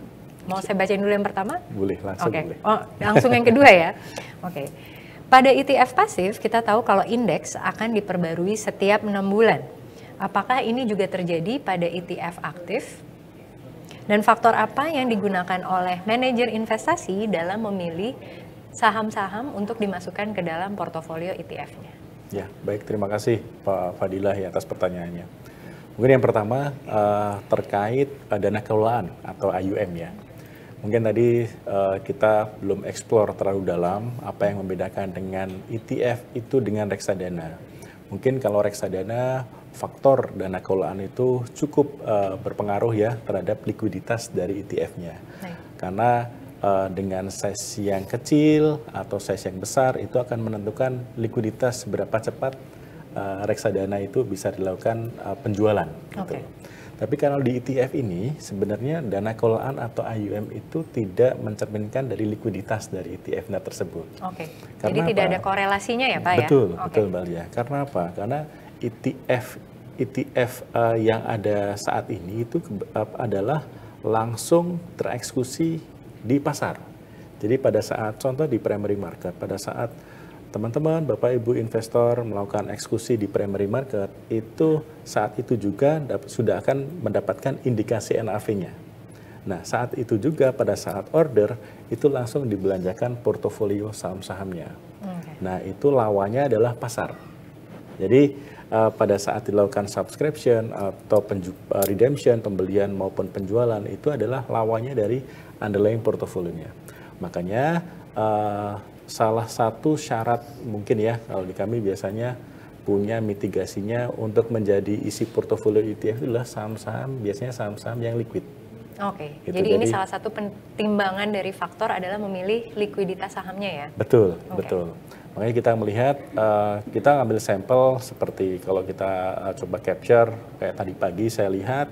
Mau saya bacain dulu yang pertama? Boleh, langsung boleh. Oh, langsung yang kedua ya? Oke. Pada ETF pasif, kita tahu kalau indeks akan diperbarui setiap 6 bulan. Apakah ini juga terjadi pada ETF aktif? Dan faktor apa yang digunakan oleh manajer investasi dalam memilih saham-saham untuk dimasukkan ke dalam portofolio ETF-nya? Ya, baik. Terima kasih Pak Fadilah ya atas pertanyaannya. Mungkin yang pertama terkait dana kelolaan atau AUM ya. Mungkin tadi kita belum eksplor terlalu dalam apa yang membedakan dengan ETF itu dengan reksadana. Mungkin kalau reksadana, faktor dana kelolaan itu cukup berpengaruh ya terhadap likuiditas dari ETF-nya. Karena dengan size yang kecil atau size yang besar itu akan menentukan likuiditas seberapa cepat reksadana itu bisa dilakukan penjualan. Gitu. Tapi kalau di ETF ini sebenarnya dana kelolaan atau AUM itu tidak mencerminkan dari likuiditas dari ETF-nya tersebut. Oke. Jadi tidak ada korelasinya ya Pak ya? Betul, betul Mbak Lia. Karena apa? Karena ETF yang ada saat ini itu adalah langsung tereksekusi di pasar. Jadi pada saat contoh di primary market, pada saat teman-teman, Bapak Ibu investor melakukan eksekusi di primary market, itu saat itu juga sudah akan mendapatkan indikasi NAV-nya. Nah, saat itu juga pada saat order, itu langsung dibelanjakan portofolio saham-sahamnya. Nah, itu lawannya adalah pasar. Jadi, pada saat dilakukan subscription atau redemption, pembelian maupun penjualan, itu adalah lawannya dari underlying portofolionya. Makanya, salah satu syarat mungkin ya kalau di kami biasanya punya mitigasinya untuk menjadi isi portofolio ETF adalah saham-saham, biasanya saham-saham yang liquid. Oke, gitu. Jadi ini salah satu pertimbangan dari faktor adalah memilih likuiditas sahamnya ya? Betul. Makanya kita melihat, kita ngambil sampel seperti kalau kita coba capture, kayak tadi pagi saya lihat,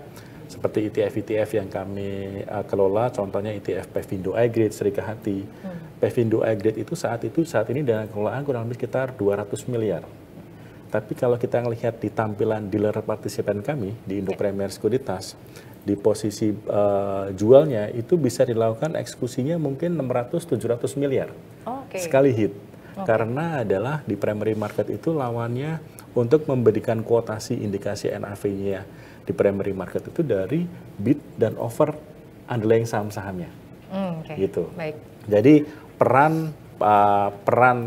seperti ETF-ETF yang kami kelola, contohnya ETF Pevindo iGrade, Serikahati. Pevindo iGrade itu saat ini dana kelolaan kurang lebih sekitar 200 miliar. Tapi kalau kita melihat di tampilan dealer partisipan kami di Indo Premier Sekuritas, di posisi jualnya itu bisa dilakukan eksekusinya mungkin 600-700 miliar sekali hit. Karena adalah di primary market itu lawannya untuk memberikan kuotasi indikasi NAV-nya di primary market itu dari bid dan offer underlying saham-sahamnya. Gitu. Baik. Jadi peran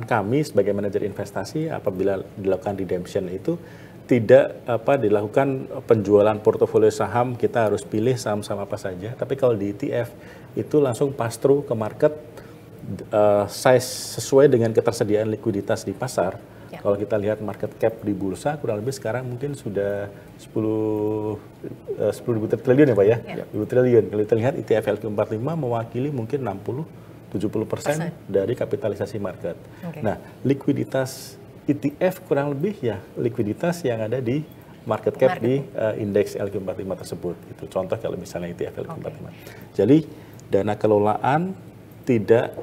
kami sebagai manajer investasi apabila dilakukan redemption itu tidak dilakukan penjualan portofolio saham, kita harus pilih saham-saham apa saja. Tapi kalau di ETF itu langsung pass through ke market size sesuai dengan ketersediaan likuiditas di pasar. Kalau kita lihat market cap di bursa kurang lebih sekarang mungkin sudah 10.000 triliun ya Pak ya? 10 triliun. Kalau kita lihat ETF LQ45 mewakili mungkin 60-70% dari kapitalisasi market. Nah, likuiditas ETF kurang lebih ya likuiditas yang ada di market cap di indeks LQ45 tersebut. Itu contoh kalau misalnya ETF LQ45. Jadi dana kelolaan tidak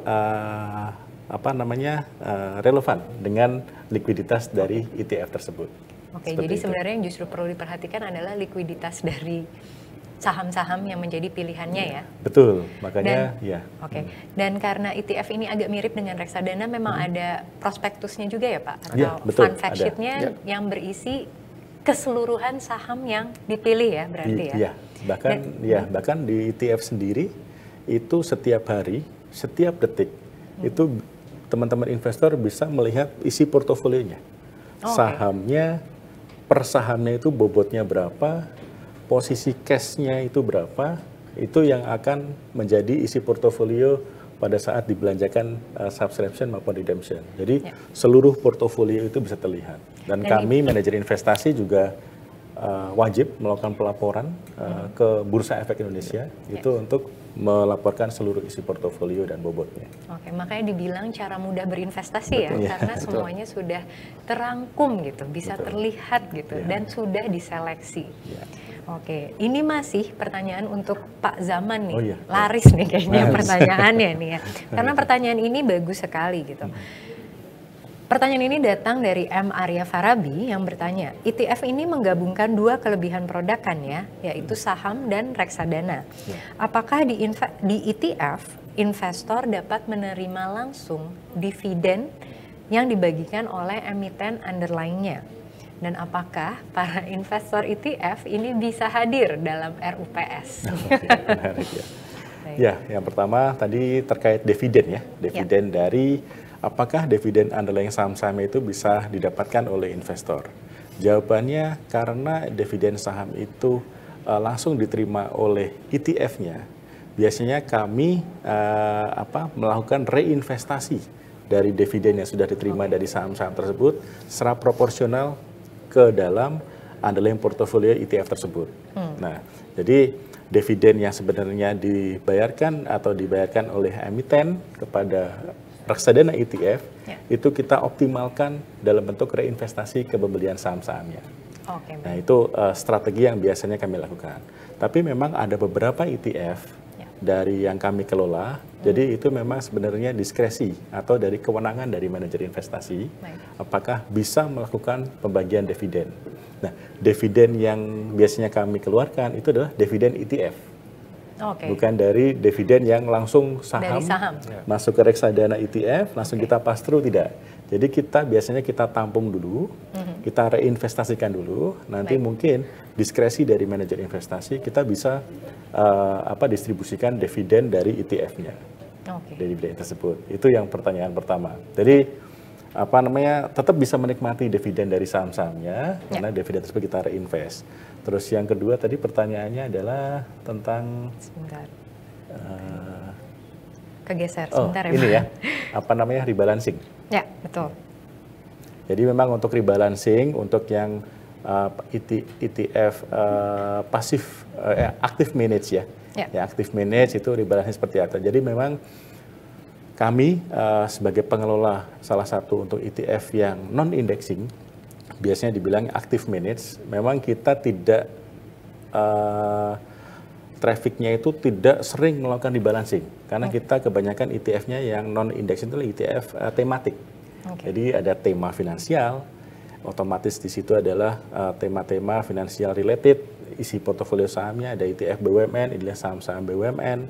relevan dengan likuiditas dari ETF tersebut. Jadi sebenarnya yang justru perlu diperhatikan adalah likuiditas dari saham-saham yang menjadi pilihannya ya. Betul, makanya Dan karena ETF ini agak mirip dengan reksadana, memang ada prospektusnya juga ya Pak? Atau betul, fund fact sheet-nya yang berisi keseluruhan saham yang dipilih ya berarti ya? Bahkan di ETF sendiri itu setiap hari, setiap detik itu teman-teman investor bisa melihat isi portofolionya. Sahamnya, per sahamnya itu bobotnya berapa, posisi cash-nya itu berapa, itu yang akan menjadi isi portofolio pada saat dibelanjakan subscription maupun redemption. Jadi seluruh portofolio itu bisa terlihat. Dan kami manajer investasi juga wajib melakukan pelaporan ke Bursa Efek Indonesia itu untuk melaporkan seluruh isi portofolio dan bobotnya. Makanya dibilang cara mudah berinvestasi karena semuanya sudah terangkum gitu, bisa terlihat gitu dan sudah diseleksi. Ini masih pertanyaan untuk Pak Zaman nih, laris nih kayaknya pertanyaannya nih ya, karena pertanyaan ini bagus sekali gitu. Pertanyaan ini datang dari M. Arya Farabi yang bertanya, ETF ini menggabungkan dua kelebihan produk kan ya, yaitu saham dan reksadana. Apakah di ETF, investor dapat menerima langsung dividen yang dibagikan oleh emiten underlying-nya? Dan apakah para investor ETF ini bisa hadir dalam RUPS? Yang pertama tadi terkait dividen ya, dividen dari apakah dividen underlying saham-saham itu bisa didapatkan oleh investor? Jawabannya karena dividen saham itu langsung diterima oleh ETF-nya, biasanya kami melakukan reinvestasi dari dividen yang sudah diterima dari saham-saham tersebut secara proporsional ke dalam underlying portofolio ETF tersebut. Nah, jadi dividen yang sebenarnya dibayarkan oleh emiten kepada reksadana ETF itu kita optimalkan dalam bentuk reinvestasi ke pembelian saham-sahamnya. Nah, itu strategi yang biasanya kami lakukan. Tapi memang ada beberapa ETF dari yang kami kelola, jadi itu memang sebenarnya diskresi atau dari kewenangan dari manajer investasi, apakah bisa melakukan pembagian dividen. Nah, dividen yang biasanya kami keluarkan itu adalah dividen ETF, bukan dari dividen yang langsung saham. Masuk ke reksadana ETF, langsung kita pass through, tidak. Jadi biasanya kita tampung dulu, kita reinvestasikan dulu, nanti mungkin diskresi dari manajer investasi kita bisa distribusikan dividen dari ETF-nya, dari dividen tersebut. Itu yang pertanyaan pertama. Jadi tetap bisa menikmati dividen dari saham-sahamnya karena dividen tersebut kita reinvest. Terus yang kedua tadi pertanyaannya adalah tentang kegeser sebentar ya. Ini ya, rebalancing. Ya, betul. Jadi memang untuk rebalancing, untuk yang ETF pasif, aktif manage ya. Aktif manage itu rebalancing seperti apa. Jadi memang kami sebagai pengelola salah satu untuk ETF yang non-indexing, biasanya dibilang active manage, memang kita tidak, trafficnya itu tidak sering melakukan rebalancing. Karena kita kebanyakan ETF-nya yang non-indexing itu ETF tematik. Jadi ada tema finansial, otomatis di situ adalah tema-tema finansial related, isi portofolio sahamnya ada ETF BUMN, adalah saham-saham BUMN.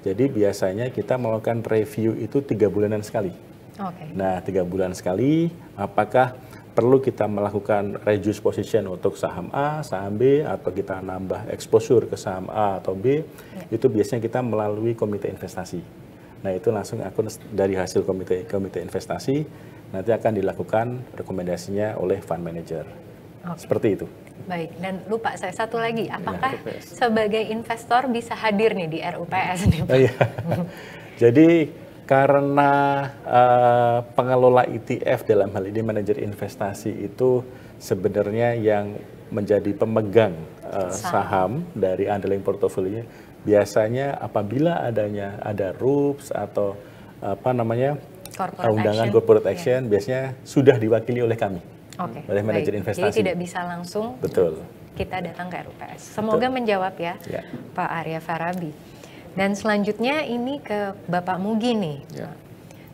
Jadi biasanya kita melakukan review itu 3 bulanan sekali. Nah, 3 bulan sekali, apakah perlu kita melakukan reduce position untuk saham A, saham B, atau kita nambah exposure ke saham A atau B, itu biasanya kita melalui komite investasi. Nah, itu langsung dari hasil komite investasi, nanti akan dilakukan rekomendasinya oleh fund manager. Seperti itu. Baik, dan lupa saya satu lagi, apakah sebagai investor bisa hadir nih di RUPS nih Pak? Jadi karena pengelola ETF dalam hal ini manajer investasi itu sebenarnya yang menjadi pemegang saham dari underlying portofolio, biasanya apabila ada RUPS atau undangan corporate action, biasanya sudah diwakili oleh kami. Oke, oleh manajer baik. investasi. Jadi tidak bisa langsung Betul. kita datang ke RUPS. Semoga menjawab ya, Ya. Pak Arya Farabi. Dan selanjutnya ini ke Bapak Mugi nih. Ya.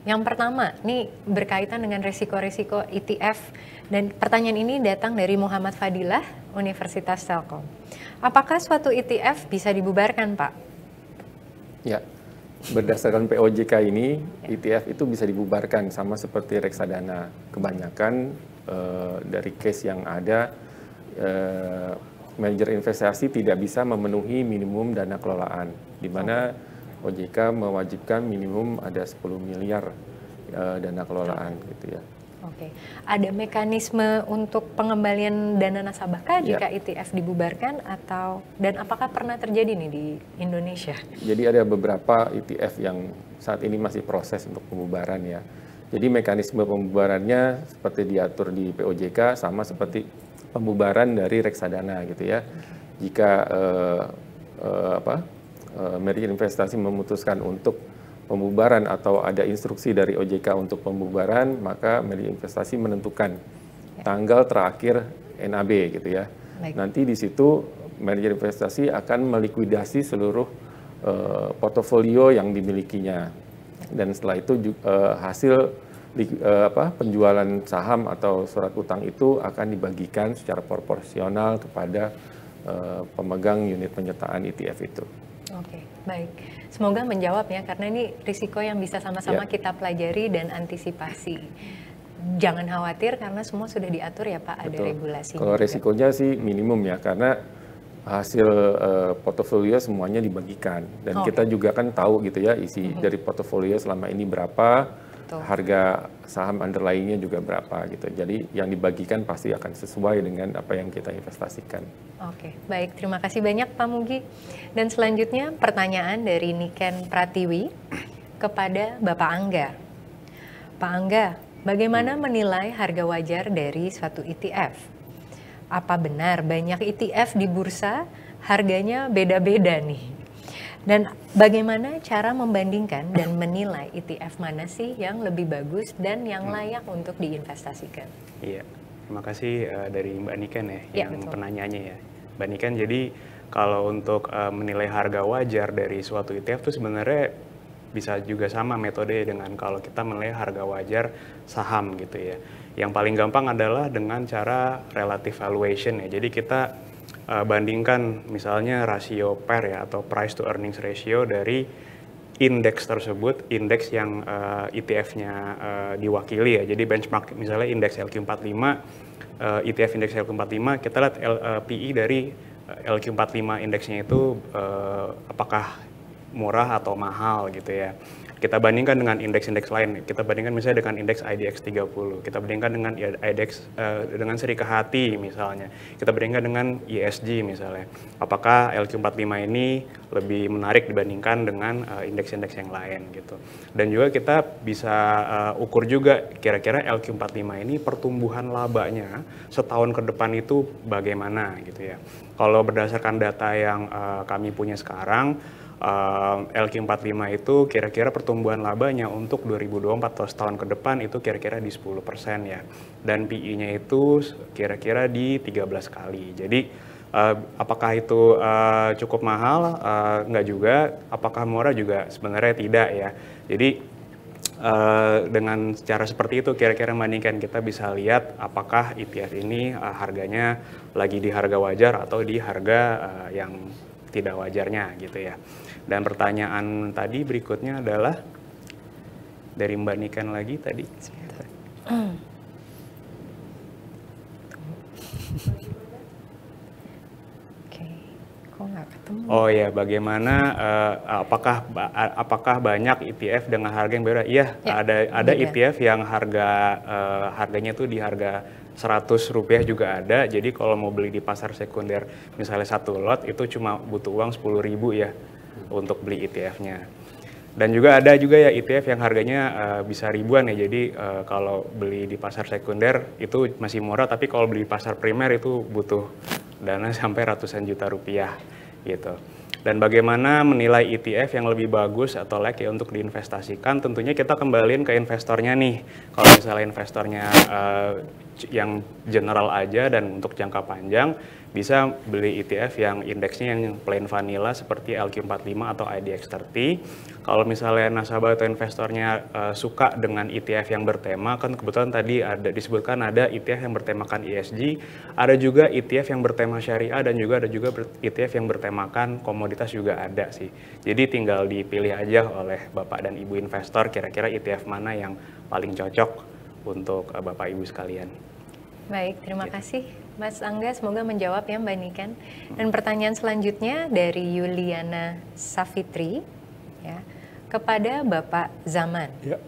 Yang pertama, ini berkaitan dengan resiko-resiko ETF. Dan pertanyaan ini datang dari Muhammad Fadilah, Universitas Telkom. Apakah suatu ETF bisa dibubarkan, Pak? Ya, berdasarkan POJK ini, ETF itu bisa dibubarkan sama seperti reksadana. Kebanyakan dari case yang ada, manajer investasi tidak bisa memenuhi minimum dana kelolaan, di mana OJK mewajibkan minimum ada 10 miliar dana kelolaan gitu ya. Oke, ada mekanisme untuk pengembalian dana nasabah jika ETF dibubarkan dan apakah pernah terjadi nih di Indonesia? Jadi ada beberapa ETF yang saat ini masih proses untuk pembubaran ya. Jadi mekanisme pembubarannya seperti diatur di POJK sama seperti pembubaran dari reksadana gitu ya. Jika manajer investasi memutuskan untuk pembubaran atau ada instruksi dari OJK untuk pembubaran, maka manajer investasi menentukan tanggal terakhir NAB gitu ya. Baik. Nanti di situ manajer investasi akan melikuidasi seluruh portofolio yang dimilikinya, dan setelah itu hasil penjualan saham atau surat utang itu akan dibagikan secara proporsional kepada pemegang unit penyertaan ETF itu. Oke, baik. Semoga menjawab ya, karena ini risiko yang bisa sama-sama kita pelajari dan antisipasi. Jangan khawatir karena semua sudah diatur ya Pak, ada regulasi. Kalau risikonya sih minimum ya, karena hasil portofolio semuanya dibagikan. Dan kita juga kan tahu gitu ya, isi dari portofolio selama ini berapa, harga saham underlying-nya juga berapa gitu. Jadi yang dibagikan pasti akan sesuai dengan apa yang kita investasikan. Oke, baik. Terima kasih banyak Pak Mugi. Dan selanjutnya pertanyaan dari Niken Pratiwi kepada Bapak Angga. Pak Angga, bagaimana menilai harga wajar dari suatu ETF? Apa benar banyak ETF di bursa harganya beda-beda nih? Dan bagaimana cara membandingkan dan menilai ETF mana sih yang lebih bagus dan yang layak untuk diinvestasikan? Iya, terima kasih dari Mbak Niken ya, yang betul. penanyanya ya. Mbak Niken, jadi kalau untuk menilai harga wajar dari suatu ETF itu sebenarnya bisa juga sama metode dengan kalau kita menilai harga wajar saham gitu ya. Yang paling gampang adalah dengan cara relative valuation ya. Jadi kita bandingkan misalnya rasio PER ya, atau price to earnings ratio dari indeks tersebut, indeks yang ETF-nya diwakili ya. Jadi benchmark misalnya indeks LQ45, ETF indeks LQ45, kita lihat PI dari LQ45 indeksnya itu apakah murah atau mahal gitu ya. Kita bandingkan dengan indeks-indeks lain. Kita bandingkan misalnya dengan indeks IDX 30. Kita bandingkan dengan IDX dengan seri KHT misalnya. Kita bandingkan dengan ESG misalnya. Apakah LQ45 ini lebih menarik dibandingkan dengan indeks-indeks yang lain gitu. Dan juga kita bisa ukur juga kira-kira LQ45 ini pertumbuhan labanya setahun ke depan itu bagaimana gitu ya. Kalau berdasarkan data yang kami punya sekarang, LQ45 itu kira-kira pertumbuhan labanya untuk 2024 atau setahun ke depan itu kira-kira di 10% ya. Dan PI-nya itu kira-kira di 13 kali. Jadi apakah itu cukup mahal? Enggak juga. Apakah murah juga? Sebenarnya tidak ya. Jadi dengan cara seperti itu kira-kira bandingkan, kita bisa lihat apakah ETF ini harganya lagi di harga wajar atau di harga yang tidak wajarnya gitu ya. Dan pertanyaan tadi berikutnya adalah dari Mbak Niken lagi tadi. Oke, kok nggak ketemu? Oh ya, bagaimana apakah banyak ETF dengan harga yang berbeda? Iya, ada ETF yang harganya tuh di harga Rp100 juga ada. Jadi kalau mau beli di pasar sekunder misalnya satu lot itu cuma butuh uang 10.000 ya untuk beli ETF-nya. Dan juga ada juga ya ETF yang harganya bisa ribuan ya. Jadi kalau beli di pasar sekunder itu masih murah, tapi kalau beli di pasar primer itu butuh dana sampai ratusan juta rupiah gitu. Dan bagaimana menilai ETF yang lebih bagus atau layak ya untuk diinvestasikan? Tentunya kita kembaliin ke investornya nih. Kalau misalnya investornya yang general aja dan untuk jangka panjang, bisa beli ETF yang indeksnya yang plain vanilla seperti LQ45 atau IDX30. Kalau misalnya nasabah atau investornya suka dengan ETF yang bertema, kan kebetulan tadi ada disebutkan ada ETF yang bertemakan ESG, ada juga ETF yang bertema syariah, dan juga ada juga ETF yang bertemakan komoditas juga ada sih. Jadi tinggal dipilih aja oleh Bapak dan Ibu investor kira-kira ETF mana yang paling cocok untuk Bapak Ibu sekalian. Baik, terima kasih Mas Angga, semoga menjawab ya Mbak Niken. Dan pertanyaan selanjutnya dari Yuliana Safitri ya, kepada Bapak Zaman. Ya.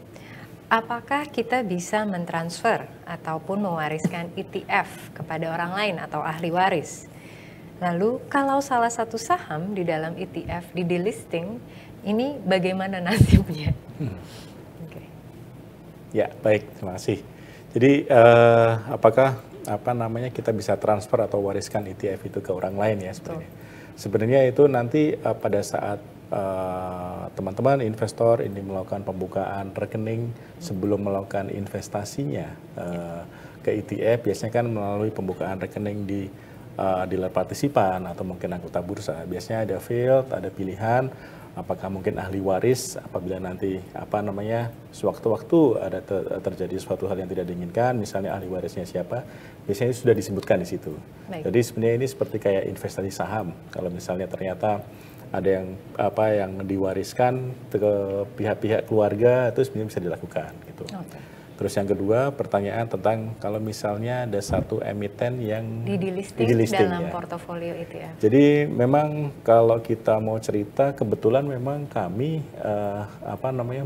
Apakah kita bisa mentransfer ataupun mewariskan ETF kepada orang lain atau ahli waris? Lalu kalau salah satu saham di dalam ETF di delisting, ini bagaimana nasibnya? Okay. Ya, baik, terima kasih. Jadi apakah kita bisa transfer atau wariskan ETF itu ke orang lain ya sebenarnya? Sebenarnya itu nanti pada saat teman-teman investor ini melakukan pembukaan rekening sebelum melakukan investasinya ke ETF, biasanya kan melalui pembukaan rekening di dealer partisipan atau mungkin anggota bursa. Biasanya ada field, ada pilihan. Apakah mungkin ahli waris apabila nanti sewaktu-waktu ada terjadi suatu hal yang tidak diinginkan, misalnya ahli warisnya siapa, biasanya sudah disebutkan di situ. Baik. Jadi sebenarnya ini seperti kayak investasi saham. Kalau misalnya ternyata ada yang diwariskan ke pihak-pihak keluarga, itu sebenarnya bisa dilakukan gitu. Okay. Terus yang kedua, pertanyaan tentang kalau misalnya ada satu emiten yang di delisting dalam ya. Portofolio itu ya. Jadi memang kalau kita mau cerita, kebetulan memang kami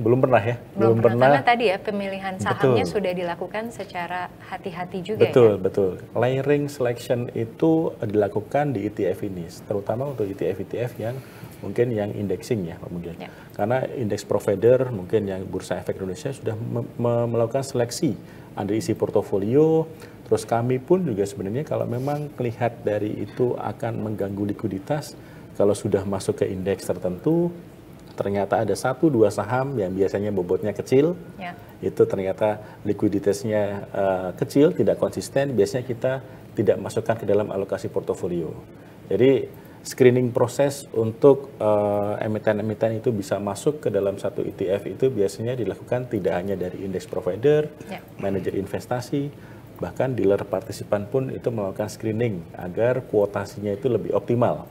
belum pernah ya. Belum pernah. Karena tadi ya pemilihan sahamnya sudah dilakukan secara hati-hati juga ya. Betul. Layering selection itu dilakukan di ETF ini, terutama untuk ETF-ETF yang mungkin yang indexing ya mungkin. Ya. Karena indeks provider mungkin yang Bursa Efek Indonesia sudah melakukan seleksi, ada isi portofolio, terus kami pun juga sebenarnya kalau memang melihat dari itu akan mengganggu likuiditas, kalau sudah masuk ke indeks tertentu, ternyata ada 1-2 saham yang biasanya bobotnya kecil, ya. Itu ternyata likuiditasnya kecil, tidak konsisten, biasanya kita tidak masukkan ke dalam alokasi portofolio. Jadi screening proses untuk emiten-emiten itu bisa masuk ke dalam satu ETF itu biasanya dilakukan tidak hanya dari indeks provider, manajer investasi, bahkan dealer partisipan pun itu melakukan screening agar kuotasinya itu lebih optimal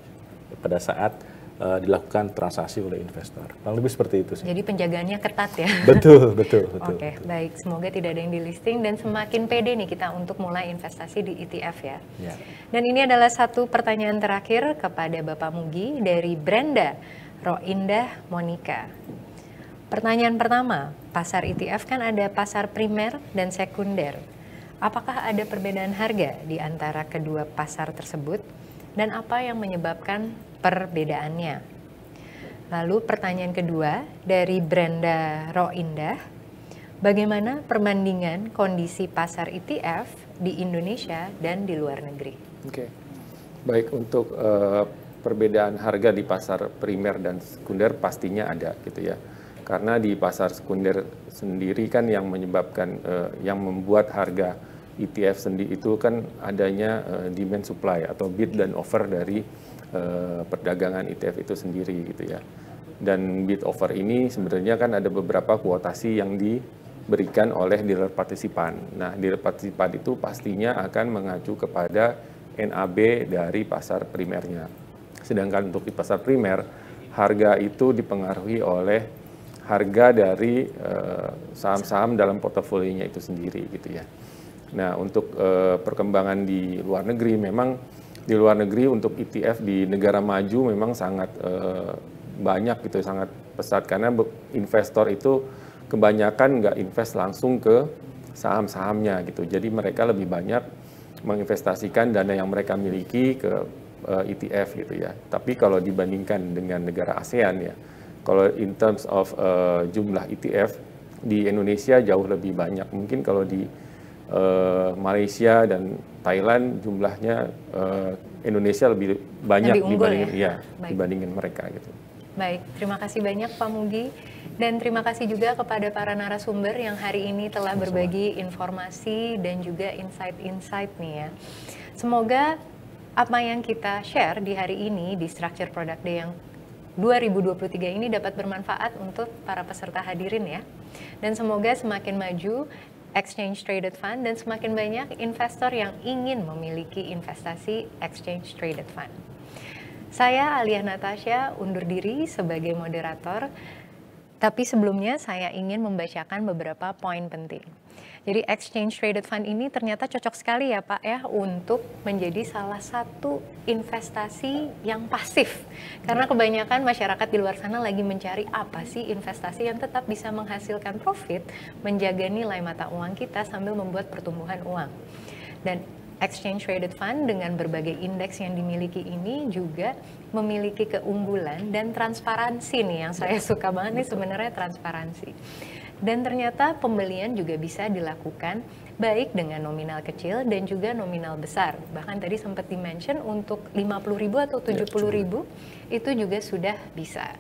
pada saat dilakukan transaksi oleh investor. Kurang lebih seperti itu sih. Jadi penjagaannya ketat ya? Betul. Oke, baik. Semoga tidak ada yang di listing dan semakin pede nih kita untuk mulai investasi di ETF ya. Dan ini adalah satu pertanyaan terakhir kepada Bapak Mugi dari Brenda Roindah Monica. Pertanyaan pertama, pasar ETF kan ada pasar primer dan sekunder. Apakah ada perbedaan harga di antara kedua pasar tersebut? Dan apa yang menyebabkan perbedaannya? Lalu pertanyaan kedua dari Brenda Roindah, bagaimana perbandingan kondisi pasar ETF di Indonesia dan di luar negeri? Oke, baik, untuk perbedaan harga di pasar primer dan sekunder pastinya ada gitu ya. Karena di pasar sekunder sendiri kan yang menyebabkan, yang membuat harga ETF sendiri itu kan adanya demand supply atau bid dan offer dari perdagangan ETF itu sendiri gitu ya. Dan bid offer ini sebenarnya kan ada beberapa kuotasi yang diberikan oleh dealer partisipan. Nah, dealer partisipan itu pastinya akan mengacu kepada NAB dari pasar primernya. Sedangkan untuk di pasar primer, harga itu dipengaruhi oleh harga dari saham-saham dalam portofolionya itu sendiri gitu ya. Nah, untuk perkembangan di luar negeri, memang di luar negeri untuk ETF di negara maju memang sangat banyak gitu, sangat pesat karena investor itu kebanyakan nggak invest langsung ke saham-sahamnya gitu. Jadi mereka lebih banyak menginvestasikan dana yang mereka miliki ke ETF gitu ya. Tapi kalau dibandingkan dengan negara ASEAN ya, kalau in terms of jumlah ETF di Indonesia jauh lebih banyak. Mungkin kalau di Malaysia dan Thailand jumlahnya Indonesia lebih banyak lebih unggul dibandingin dibandingin mereka gitu. Baik, terima kasih banyak Pak Mugi, dan terima kasih juga kepada para narasumber yang hari ini telah berbagi informasi dan juga insight-insight nih ya. Semoga apa yang kita share di hari ini di Structure Product Day yang 2023 ini dapat bermanfaat untuk para peserta hadirin ya. Dan semoga semakin maju exchange traded fund dan semakin banyak investor yang ingin memiliki investasi exchange traded fund. Saya Alia Natasha undur diri sebagai moderator, tapi sebelumnya saya ingin membacakan beberapa poin penting. Jadi exchange traded fund ini ternyata cocok sekali ya Pak ya untuk menjadi salah satu investasi yang pasif. Karena kebanyakan masyarakat di luar sana lagi mencari apa sih investasi yang tetap bisa menghasilkan profit, menjaga nilai mata uang kita sambil membuat pertumbuhan uang. Dan exchange traded fund dengan berbagai indeks yang dimiliki ini juga memiliki keunggulan dan transparansi nih yang saya suka banget nih sebenarnya transparansi. Dan ternyata pembelian juga bisa dilakukan baik dengan nominal kecil dan juga nominal besar. Bahkan tadi sempat di-mention untuk 50.000 atau 70.000 itu juga sudah bisa.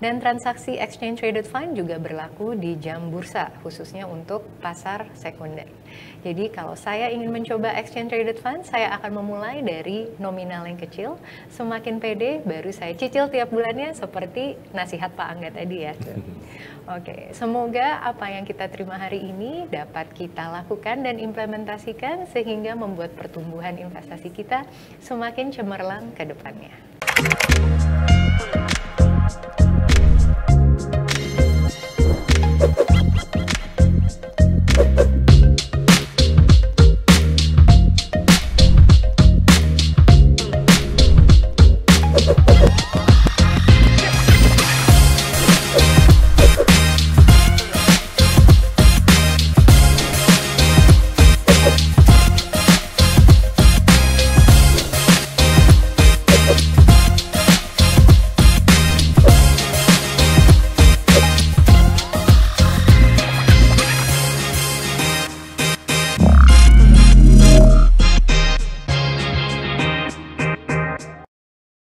Dan transaksi exchange traded fund juga berlaku di jam bursa, khususnya untuk pasar sekunder. Jadi kalau saya ingin mencoba exchange traded fund, saya akan memulai dari nominal yang kecil, semakin pede baru saya cicil tiap bulannya seperti nasihat Pak Angga tadi ya. Oke, semoga apa yang kita terima hari ini dapat kita lakukan dan implementasikan sehingga membuat pertumbuhan investasi kita semakin cemerlang ke depannya.